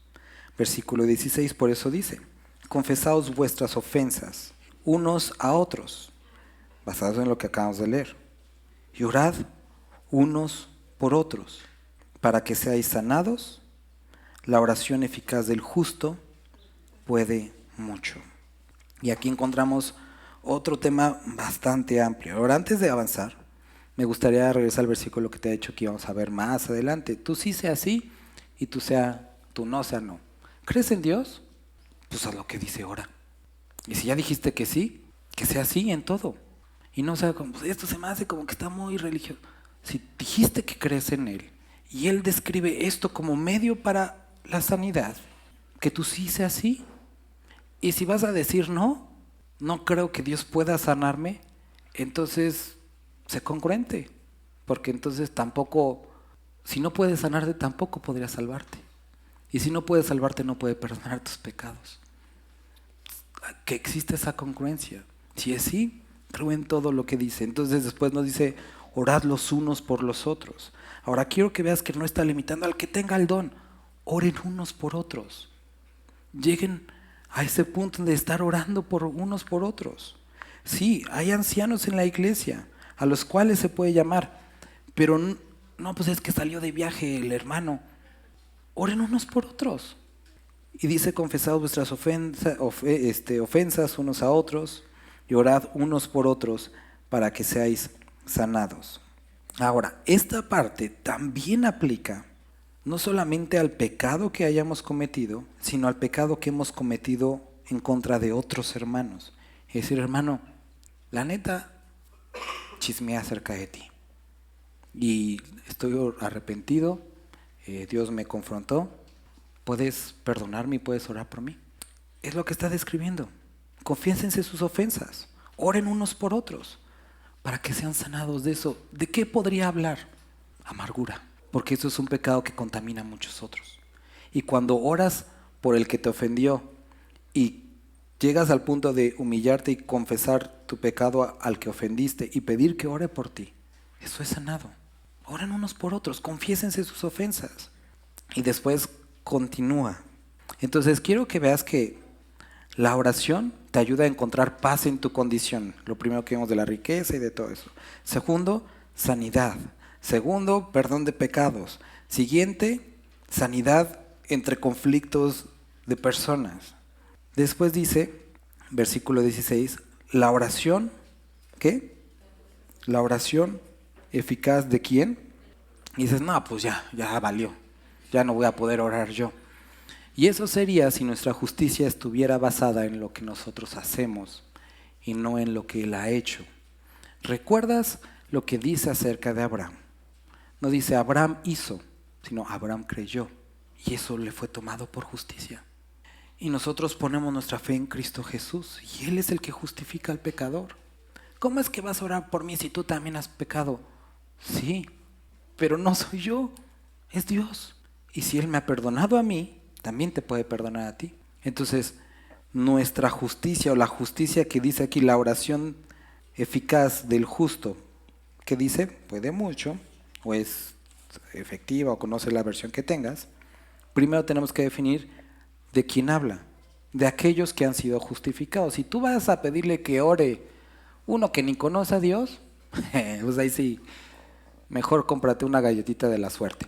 Versículo 16, por eso dice, confesaos vuestras ofensas unos a otros, basados en lo que acabamos de leer, y orad unos por otros, para que seáis sanados. La oración eficaz del justo puede mucho. Y aquí encontramos otro tema bastante amplio. Ahora, antes de avanzar, me gustaría regresar al versículo que te he dicho que íbamos a ver más adelante. Tú sí sea sí y tú no sea no. ¿Crees en Dios? Pues haz lo que dice ahora. Y si ya dijiste que sí, que sea sí en todo. Y no sea como, pues esto se me hace como que está muy religioso. Si dijiste que crees en Él y Él describe esto como medio para la sanidad, que tú sí sea sí. Y si vas a decir no creo que Dios pueda sanarme, entonces sé congruente, porque entonces tampoco, si no puede sanarte, tampoco podría salvarte. Y si no puede salvarte, no puede perdonar tus pecados. Que existe esa congruencia. Si es sí, creo en todo lo que dice. Entonces después nos dice, orad los unos por los otros. Ahora quiero que veas que no está limitando al que tenga el don. Oren unos por otros. Lleguen a ese punto de estar orando por unos por otros. Sí, hay ancianos en la iglesia a los cuales se puede llamar, pero no, pues es que salió de viaje el hermano. Oren unos por otros. Y dice, confesad vuestras ofensas unos a otros y orad unos por otros para que seáis sanados. Ahora, esta parte también aplica no solamente al pecado que hayamos cometido, sino al pecado que hemos cometido en contra de otros hermanos. Es decir, hermano, la neta, chismeé acerca de ti. Y estoy arrepentido, Dios me confrontó. ¿Puedes perdonarme y puedes orar por mí? Es lo que está describiendo. Confiénsense sus ofensas. Oren unos por otros para que sean sanados de eso. ¿De qué podría hablar? Amargura. Porque eso es un pecado que contamina a muchos otros. Y cuando oras por el que te ofendió y llegas al punto de humillarte y confesar tu pecado al que ofendiste y pedir que ore por ti, eso es sanado. Oren unos por otros, confiésense sus ofensas. Y después continúa. Entonces quiero que veas que la oración te ayuda a encontrar paz en tu condición. Lo primero que vemos de la riqueza y de todo eso. Segundo, sanidad. Segundo, perdón de pecados. Siguiente, sanidad entre conflictos de personas. Después dice, versículo 16, la oración, ¿qué? La oración eficaz ¿de quién? Y dices, no, pues ya valió. Ya no voy a poder orar yo. Y eso sería si nuestra justicia estuviera basada en lo que nosotros hacemos y no en lo que Él ha hecho. ¿Recuerdas lo que dice acerca de Abraham? No dice Abraham hizo, sino Abraham creyó. Y eso le fue tomado por justicia. Y nosotros ponemos nuestra fe en Cristo Jesús. Y Él es el que justifica al pecador. ¿Cómo es que vas a orar por mí si tú también has pecado? Sí, pero no soy yo, es Dios. Y si Él me ha perdonado a mí, también te puede perdonar a ti. Entonces, nuestra justicia o la justicia que dice aquí, la oración eficaz del justo, que dice, puede mucho, o es efectiva, o conoce la versión que tengas. Primero tenemos que definir de quién habla, de aquellos que han sido justificados. Si tú vas a pedirle que ore uno que ni conoce a Dios, pues ahí sí, mejor cómprate una galletita de la suerte.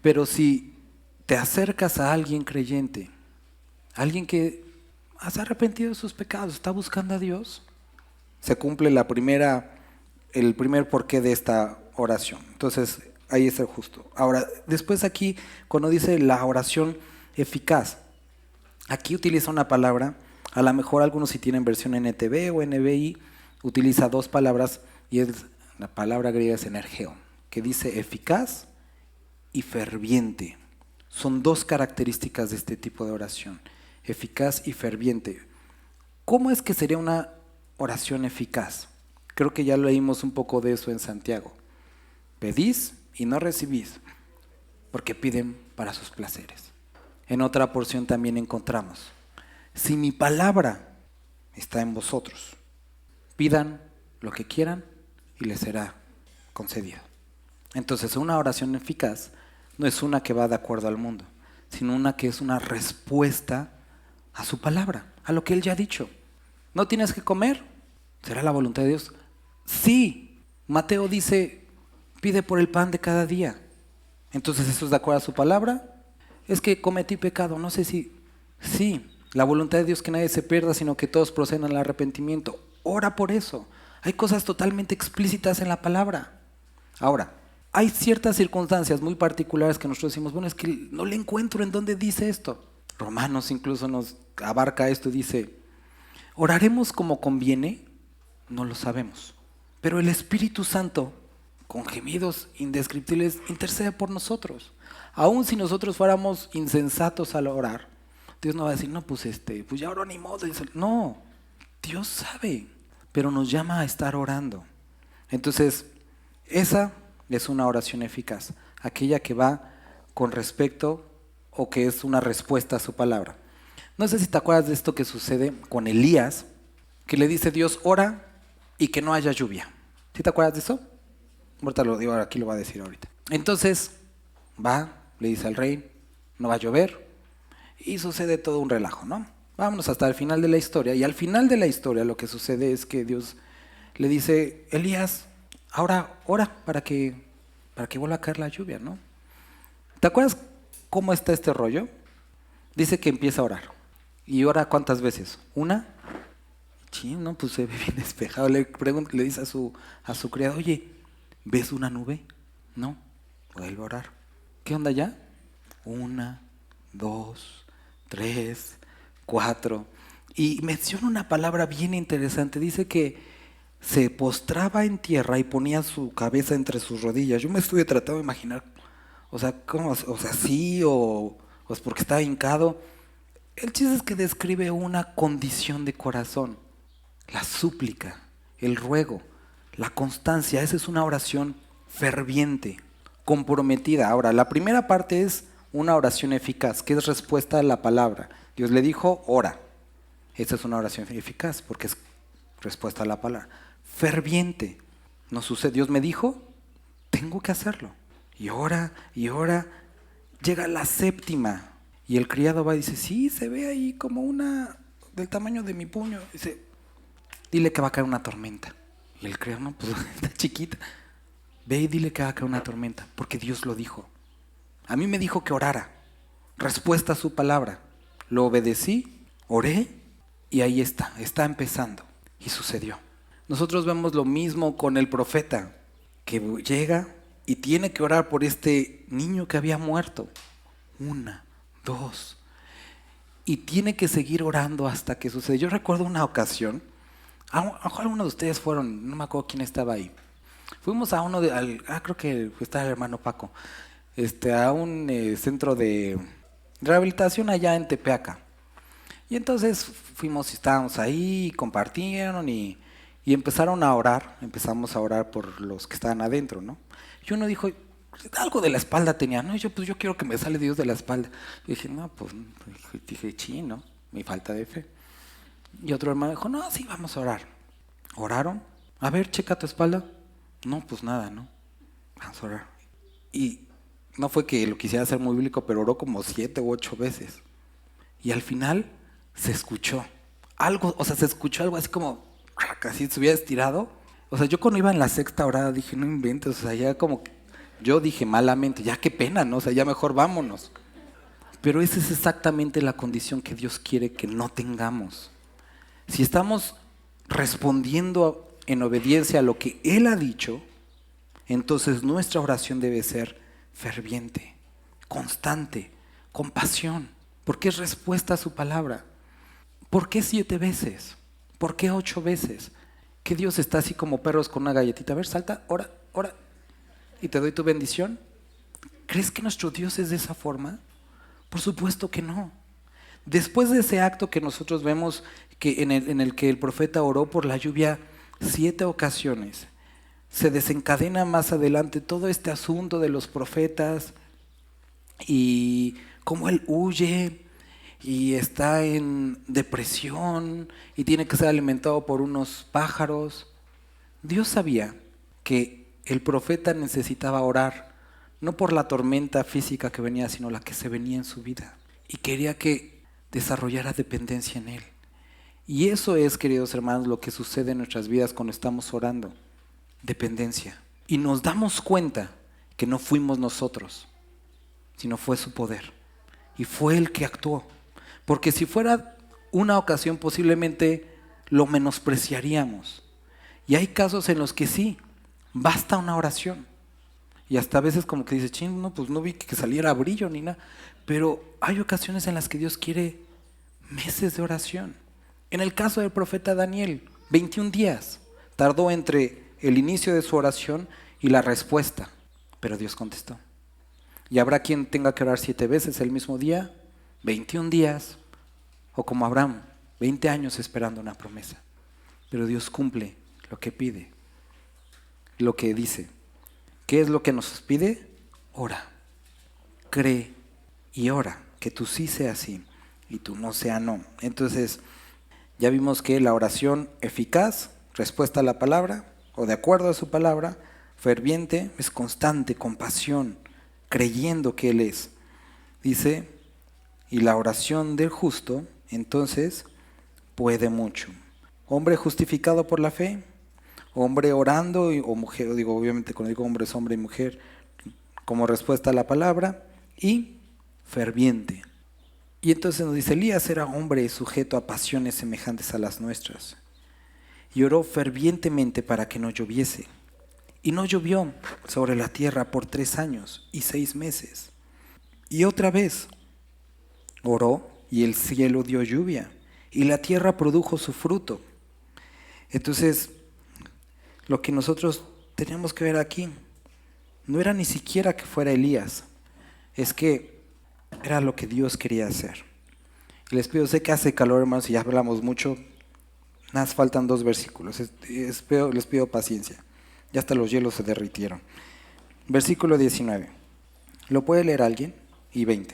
Pero si te acercas a alguien creyente, alguien que has arrepentido de sus pecados, está buscando a Dios, se cumple el primer porqué de esta oración. Entonces, ahí es el justo. Ahora, después aquí, cuando dice la oración eficaz, aquí utiliza una palabra, a lo mejor algunos si tienen versión NTV o NBI, utiliza dos palabras, y la palabra griega es energeo, que dice eficaz y ferviente. Son dos características de este tipo de oración, eficaz y ferviente. ¿Cómo es que sería una oración eficaz? Creo que ya leímos un poco de eso en Santiago. Pedís y no recibís, porque piden para sus placeres. En otra porción también encontramos, si mi palabra está en vosotros, pidan lo que quieran y les será concedido. Entonces, una oración eficaz no es una que va de acuerdo al mundo, sino una que es una respuesta a su palabra, a lo que Él ya ha dicho. ¿No tienes que comer? ¿Será la voluntad de Dios? Sí. Mateo dice, pide por el pan de cada día. Entonces, ¿eso es de acuerdo a su palabra? Es que cometí pecado, no sé si... Sí, la voluntad de Dios es que nadie se pierda, sino que todos procedan al arrepentimiento. Ora por eso. Hay cosas totalmente explícitas en la palabra. Ahora, hay ciertas circunstancias muy particulares que nosotros decimos, bueno, es que no le encuentro en dónde dice esto. Romanos incluso nos abarca esto y dice, ¿oraremos como conviene? No lo sabemos. Pero el Espíritu Santo, con gemidos indescriptibles, intercede por nosotros. Aun si nosotros fuéramos insensatos al orar, Dios no va a decir, no, pues ya oró ni modo. No, Dios sabe, pero nos llama a estar orando. Entonces, esa es una oración eficaz, aquella que va con respecto o que es una respuesta a su palabra. No sé si te acuerdas de esto que sucede con Elías, que le dice Dios, ora y que no haya lluvia. ¿Sí te acuerdas de eso? Ahorita lo digo, aquí lo va a decir ahorita. Entonces va, le dice al rey, no va a llover, y sucede todo un relajo, ¿no? Vámonos hasta el final de la historia, y al final de la historia lo que sucede es que Dios le dice, Elías, ahora ora para que vuelva a caer la lluvia, ¿no? ¿Te acuerdas cómo está este rollo? Dice que empieza a orar. ¿Y ora cuántas veces? ¿Una? Sí, no, pues se ve bien despejado. Le dice a su criado, oye, ¿ves una nube? No, vuelve a orar. ¿Qué onda ya? 1, 2, 3, 4. Y menciona una palabra bien interesante. Dice que se postraba en tierra y ponía su cabeza entre sus rodillas. Yo me estuve tratando de imaginar, o sea, ¿cómo? O sea, sí, o es porque estaba hincado. El chiste es que describe una condición de corazón. La súplica, el ruego, la constancia. Esa es una oración ferviente, comprometida. Ahora, la primera parte es una oración eficaz, que es respuesta a la palabra. Dios le dijo, ora. Esa es una oración eficaz, porque es respuesta a la palabra. Ferviente. No sucede. Dios me dijo, tengo que hacerlo. Y ora, y ora. Llega la séptima. Y el criado va y dice, sí, se ve ahí como una del tamaño de mi puño. Dice, dile que va a caer una tormenta. Y el criado, no, pues está chiquita. Ve y dile que va a caer una tormenta, porque Dios lo dijo. A mí me dijo que orara. Respuesta a su palabra. Lo obedecí, oré, y ahí está empezando. Y sucedió. Nosotros vemos lo mismo con el profeta, que llega y tiene que orar por este niño que había muerto. 1, 2. Y tiene que seguir orando hasta que sucede. Yo recuerdo una ocasión, algunos de ustedes fueron, no me acuerdo quién estaba ahí. Fuimos a uno creo que estaba el hermano Paco, a un centro de rehabilitación allá en Tepeaca. Y entonces fuimos y estábamos ahí, y compartieron y empezaron a orar. Empezamos a orar por los que estaban adentro, ¿no? Y uno dijo, algo de la espalda tenía, ¿no? Y yo quiero que me sale Dios de la espalda. Y dije, no, pues, dije, chino, mi falta de fe. Y otro hermano dijo, no, sí, vamos a orar. Oraron. A ver, checa tu espalda. No, pues nada, ¿no? Vamos a orar. Y no fue que lo quisiera hacer muy bíblico, pero oró como 7 u 8 veces. Y al final se escuchó algo, o sea, se escuchó algo así como, casi se hubiera estirado. O sea, yo cuando iba en la sexta orada dije, no inventes, o sea, ya como que yo dije malamente, ya qué pena, ¿no? O sea, ya mejor vámonos. Pero esa es exactamente la condición que Dios quiere que no tengamos. Si estamos respondiendo en obediencia a lo que Él ha dicho, entonces nuestra oración debe ser ferviente, constante, con pasión, porque es respuesta a su palabra. ¿Por qué 7 veces? ¿Por qué 8 veces? Que Dios está así como perros con una galletita. A ver, salta, ora, ora, y te doy tu bendición. ¿Crees que nuestro Dios es de esa forma? Por supuesto que no. Después de ese acto que nosotros vemos que en el que el profeta oró por la lluvia 7 ocasiones, se desencadena más adelante todo este asunto de los profetas y cómo él huye y está en depresión y tiene que ser alimentado por unos pájaros. Dios sabía que el profeta necesitaba orar, no por la tormenta física que venía, sino la que se venía en su vida. Y quería que desarrollara dependencia en Él. Y eso es, queridos hermanos, lo que sucede en nuestras vidas cuando estamos orando. Dependencia. Y nos damos cuenta que no fuimos nosotros, sino fue su poder. Y fue Él que actuó. Porque si fuera una ocasión, posiblemente lo menospreciaríamos. Y hay casos en los que sí, basta una oración. Y hasta a veces como que dice, ching, no, pues no vi que saliera brillo ni nada. Pero hay ocasiones en las que Dios quiere meses de oración. En el caso del profeta Daniel, 21 días tardó entre el inicio de su oración y la respuesta. Pero Dios contestó. Y habrá quien tenga que orar 7 veces el mismo día, 21 días, o como Abraham, 20 años esperando una promesa. Pero Dios cumple lo que pide, lo que dice. ¿Qué es lo que nos pide? Ora, cree y ora, que tu sí sea sí y tu no sea no. Entonces, ya vimos que la oración eficaz respuesta a la palabra o de acuerdo a su palabra. Ferviente es constante, con pasión, creyendo que Él es. Dice, y la oración del justo, entonces, puede mucho. Hombre justificado por la fe, hombre orando, o mujer, digo, obviamente cuando digo hombre es hombre y mujer, como respuesta a la palabra, y ferviente. Y entonces nos dice, Elías era hombre sujeto a pasiones semejantes a las nuestras, y oró fervientemente para que no lloviese. Y no llovió sobre la tierra por 3 años y 6 meses. Y otra vez oró, y el cielo dio lluvia, y la tierra produjo su fruto. Entonces, lo que nosotros teníamos que ver aquí, no era ni siquiera que fuera Elías, es que era lo que Dios quería hacer. Y les pido, sé que hace calor, hermanos, y ya hablamos mucho, nada más faltan 2 versículos, les pido paciencia. Ya hasta los hielos se derritieron. Versículo 19. ¿Lo puede leer alguien? Y 20.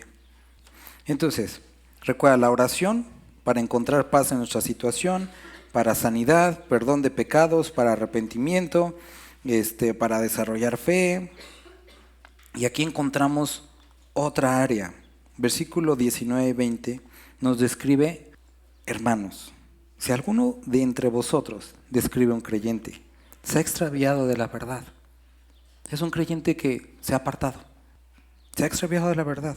Entonces, recuerda la oración para encontrar paz en nuestra situación, para sanidad, perdón de pecados, para arrepentimiento, para desarrollar fe. Y aquí encontramos otra área. Versículo 19 y 20 nos describe, hermanos, si alguno de entre vosotros describe un creyente, se ha extraviado de la verdad. Es un creyente que se ha apartado. Se ha extraviado de la verdad.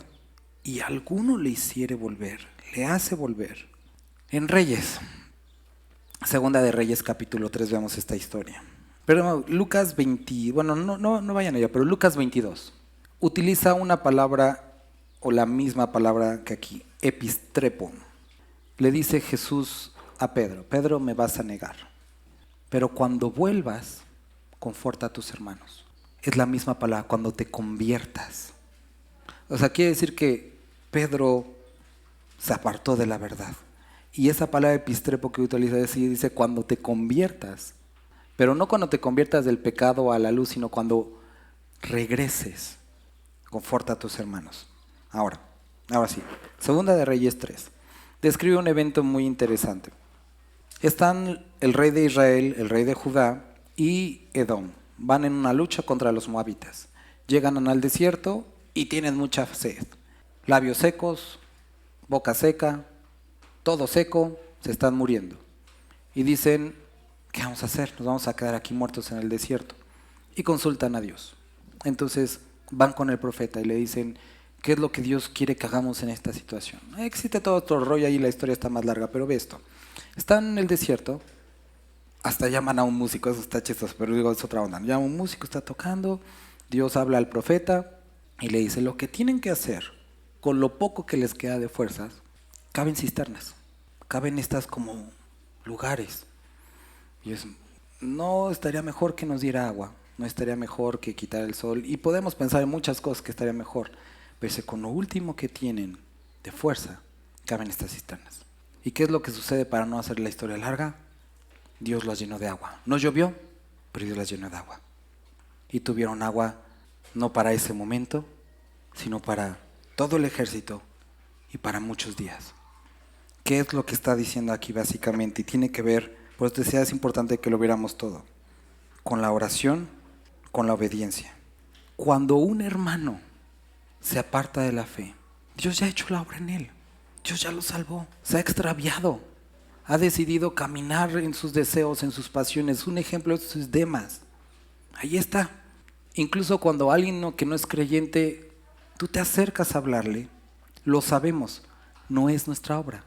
Y alguno le hiciere volver, le hace volver. En Reyes, Segunda de Reyes capítulo 3, veamos esta historia. Pero Lucas 20, bueno, no vayan allá, pero Lucas 22 utiliza una palabra o la misma palabra que aquí, epistrepo. Le dice Jesús a Pedro, Pedro, me vas a negar. Pero cuando vuelvas, conforta a tus hermanos. Es la misma palabra, cuando te conviertas. O sea, quiere decir que Pedro se apartó de la verdad. Y esa palabra epistrepo que utiliza dice cuando te conviertas. Pero no cuando te conviertas del pecado a la luz, sino cuando regreses. Conforta a tus hermanos. Ahora sí. Segunda de Reyes 3. Describe un evento muy interesante. Están el rey de Israel, el rey de Judá y Edom. Van en una lucha contra los moabitas. Llegan al desierto y tienen mucha sed. Labios secos, boca seca, todo seco, se están muriendo. Y dicen, ¿qué vamos a hacer? Nos vamos a quedar aquí muertos en el desierto. Y consultan a Dios. Entonces van con el profeta y le dicen, ¿qué es lo que Dios quiere que hagamos en esta situación? Existe todo otro rollo ahí, la historia está más larga, pero ve esto. Están en el desierto, hasta llaman a un músico, eso está chistoso, pero digo, es otra onda. Llama a un músico, está tocando, Dios habla al profeta y le dice, lo que tienen que hacer, con lo poco que les queda de fuerzas, caben cisternas, caben estas como lugares. Y es, no estaría mejor que nos diera agua, no estaría mejor que quitar el sol, y podemos pensar en muchas cosas que estaría mejor, pero con lo último que tienen de fuerza, caben estas cisternas. ¿Y qué es lo que sucede para no hacer la historia larga? Dios las llenó de agua. No llovió, pero Dios las llenó de agua. Y tuvieron agua no para ese momento, sino para todo el ejército y para muchos días. ¿Qué es lo que está diciendo aquí básicamente? Y tiene que ver, por eso decía, es importante que lo viéramos todo, con la oración, con la obediencia. Cuando un hermano se aparta de la fe, Dios ya ha hecho la obra en él. Dios ya lo salvó, se ha extraviado, ha decidido caminar en sus deseos, en sus pasiones. Un ejemplo de sus Demas. Ahí está. Incluso cuando alguien que no es creyente, tú te acercas a hablarle, lo sabemos, no es nuestra obra,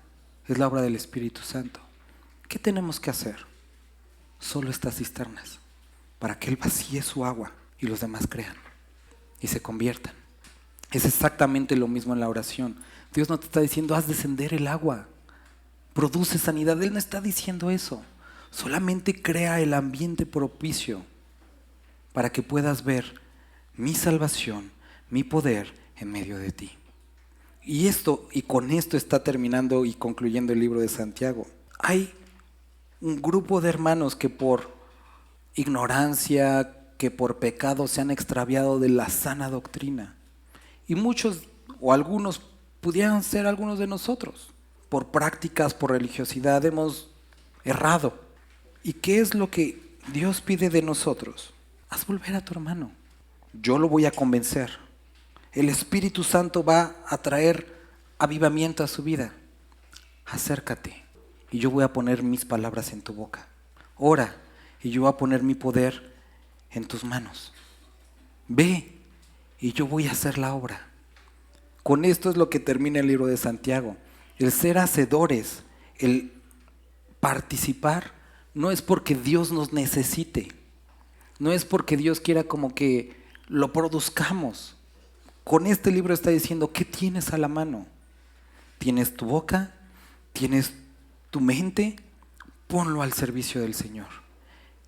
es la obra del Espíritu Santo. ¿Qué tenemos que hacer? Solo estas cisternas, para que Él vacíe su agua y los demás crean y se conviertan. Es exactamente lo mismo en la oración. Dios no te está diciendo, haz descender el agua, produce sanidad. Él no está diciendo eso. Solamente crea el ambiente propicio para que puedas ver mi salvación, mi poder en medio de ti. Y con esto está terminando y concluyendo el libro de Santiago. Hay un grupo de hermanos que por ignorancia, que por pecado se han extraviado de la sana doctrina. Y muchos o algunos pudieran ser algunos de nosotros. Por prácticas, por religiosidad hemos errado. ¿Y qué es lo que Dios pide de nosotros? Haz volver a tu hermano. Yo lo voy a convencer. El Espíritu Santo va a traer avivamiento a su vida. Acércate y yo voy a poner mis palabras en tu boca. Ora y yo voy a poner mi poder en tus manos. Ve y yo voy a hacer la obra. Con esto es lo que termina el libro de Santiago. El ser hacedores, el participar, no es porque Dios nos necesite, no es porque Dios quiera como que lo produzcamos. Con este libro está diciendo, ¿qué tienes a la mano? ¿Tienes tu boca? ¿Tienes tu mente? Ponlo al servicio del Señor.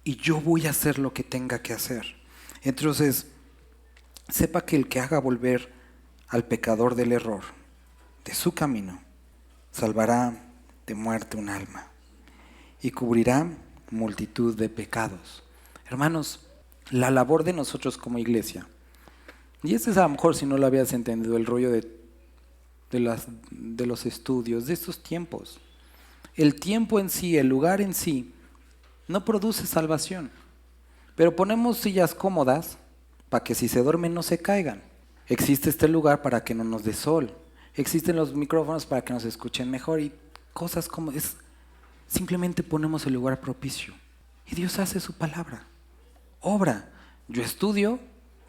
Y yo voy a hacer lo que tenga que hacer. Entonces, sepa que el que haga volver al pecador del error, de su camino, salvará de muerte un alma y cubrirá multitud de pecados. Hermanos, la labor de nosotros como iglesia, y este es a lo mejor si no lo habías entendido, el rollo de los estudios, de estos tiempos. El tiempo en sí, el lugar en sí, no produce salvación. Pero ponemos sillas cómodas para que si se duermen no se caigan. Existe este lugar para que no nos dé sol. Existen los micrófonos para que nos escuchen mejor y cosas como es. Simplemente ponemos el lugar propicio y Dios hace su palabra. Obra. Yo estudio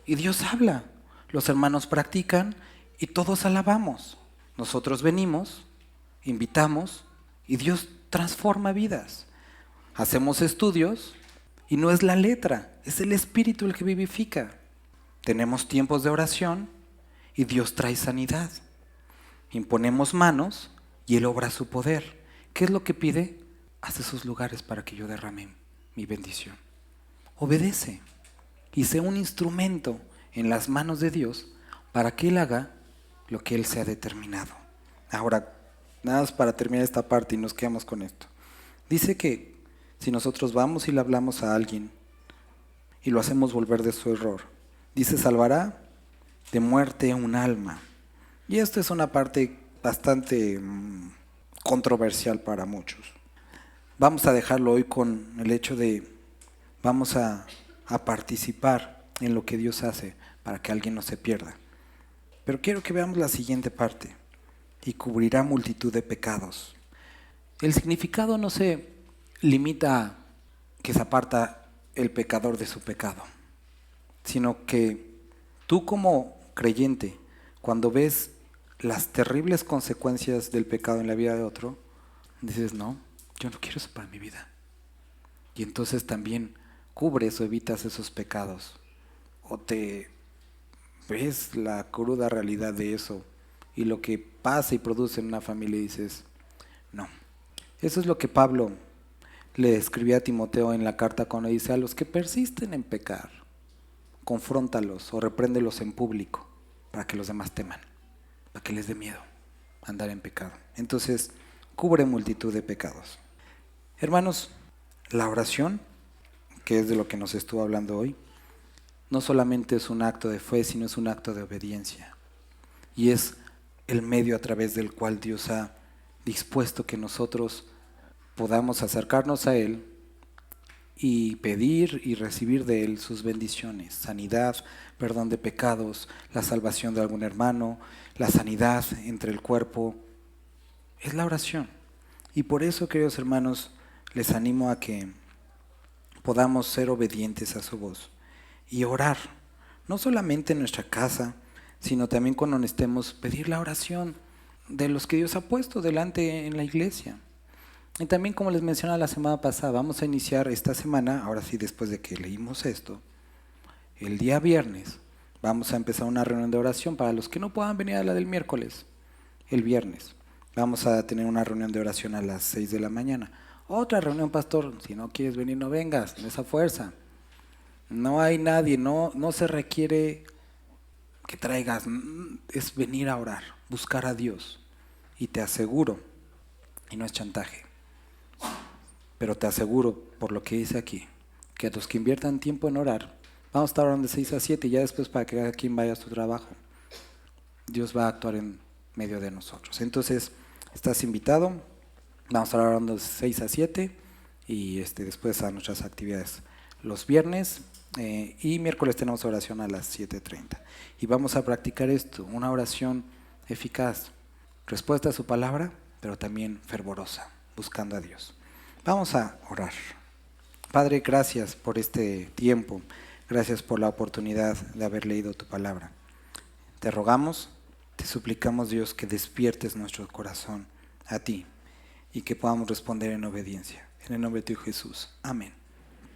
y Dios habla. Los hermanos practican y todos alabamos. Nosotros venimos, invitamos y Dios transforma vidas. Hacemos estudios y no es la letra, es el Espíritu el que vivifica. Tenemos tiempos de oración y Dios trae sanidad. Imponemos manos y Él obra su poder. ¿Qué es lo que pide? Haz esos lugares para que yo derrame mi bendición. Obedece y sé un instrumento en las manos de Dios para que Él haga lo que Él se ha determinado. Ahora, nada más para terminar esta parte y nos quedamos con esto. Dice que si nosotros vamos y le hablamos a alguien y lo hacemos volver de su error, dice, salvará de muerte un alma. Y esto es una parte bastante controversial para muchos. Vamos a dejarlo hoy con el hecho de, vamos a participar en lo que Dios hace para que alguien no se pierda. Pero quiero que veamos la siguiente parte. Y cubrirá multitud de pecados. El significado no se limita a que se aparta el pecador de su pecado, sino que tú como creyente, cuando ves las terribles consecuencias del pecado en la vida de otro, dices, no, yo no quiero eso para mi vida. Y entonces también cubres o evitas esos pecados. O te ves la cruda realidad de eso y lo que pasa y produce en una familia y dices, no. Eso es lo que Pablo le escribía a Timoteo en la carta cuando dice, a los que persisten en pecar, confróntalos o repréndelos en público para que los demás teman, para que les dé miedo andar en pecado. Entonces, cubre multitud de pecados. Hermanos, la oración, que es de lo que nos estuvo hablando hoy, no solamente es un acto de fe, sino es un acto de obediencia. Y es el medio a través del cual Dios ha dispuesto que nosotros podamos acercarnos a Él y pedir y recibir de Él sus bendiciones, sanidad, perdón de pecados, la salvación de algún hermano, la sanidad entre el cuerpo. Es la oración. Y por eso, queridos hermanos, les animo a que podamos ser obedientes a su voz y orar, no solamente en nuestra casa, sino también cuando necesitemos pedir la oración de los que Dios ha puesto delante en la iglesia. Y también, como les mencioné la semana pasada, vamos a iniciar esta semana, ahora sí, después de que leímos esto, el día viernes, vamos a empezar una reunión de oración para los que no puedan venir a la del miércoles, el viernes. Vamos a tener una reunión de oración a las 6 de la mañana. Otra reunión, pastor, si no quieres venir, no vengas, no es a fuerza. No hay nadie, no se requiere que traigas, es venir a orar, buscar a Dios. Y te aseguro, y no es chantaje, pero te aseguro, por lo que dice aquí, que a los que inviertan tiempo en orar, vamos a estar orando de 6 a 7 y ya después para que cada quien vaya a su trabajo. Dios va a actuar en medio de nosotros. Entonces, estás invitado, vamos a estar orando de 6 a 7 y después a nuestras actividades los viernes y miércoles tenemos oración a las 7:30. Y vamos a practicar esto, una oración eficaz, respuesta a su palabra, pero también fervorosa, buscando a Dios. Vamos a orar. Padre, gracias por este tiempo, gracias por la oportunidad de haber leído tu palabra. Te rogamos, te suplicamos, Dios, que despiertes nuestro corazón a ti y que podamos responder en obediencia. En el nombre de tu Hijo Jesús. Amén.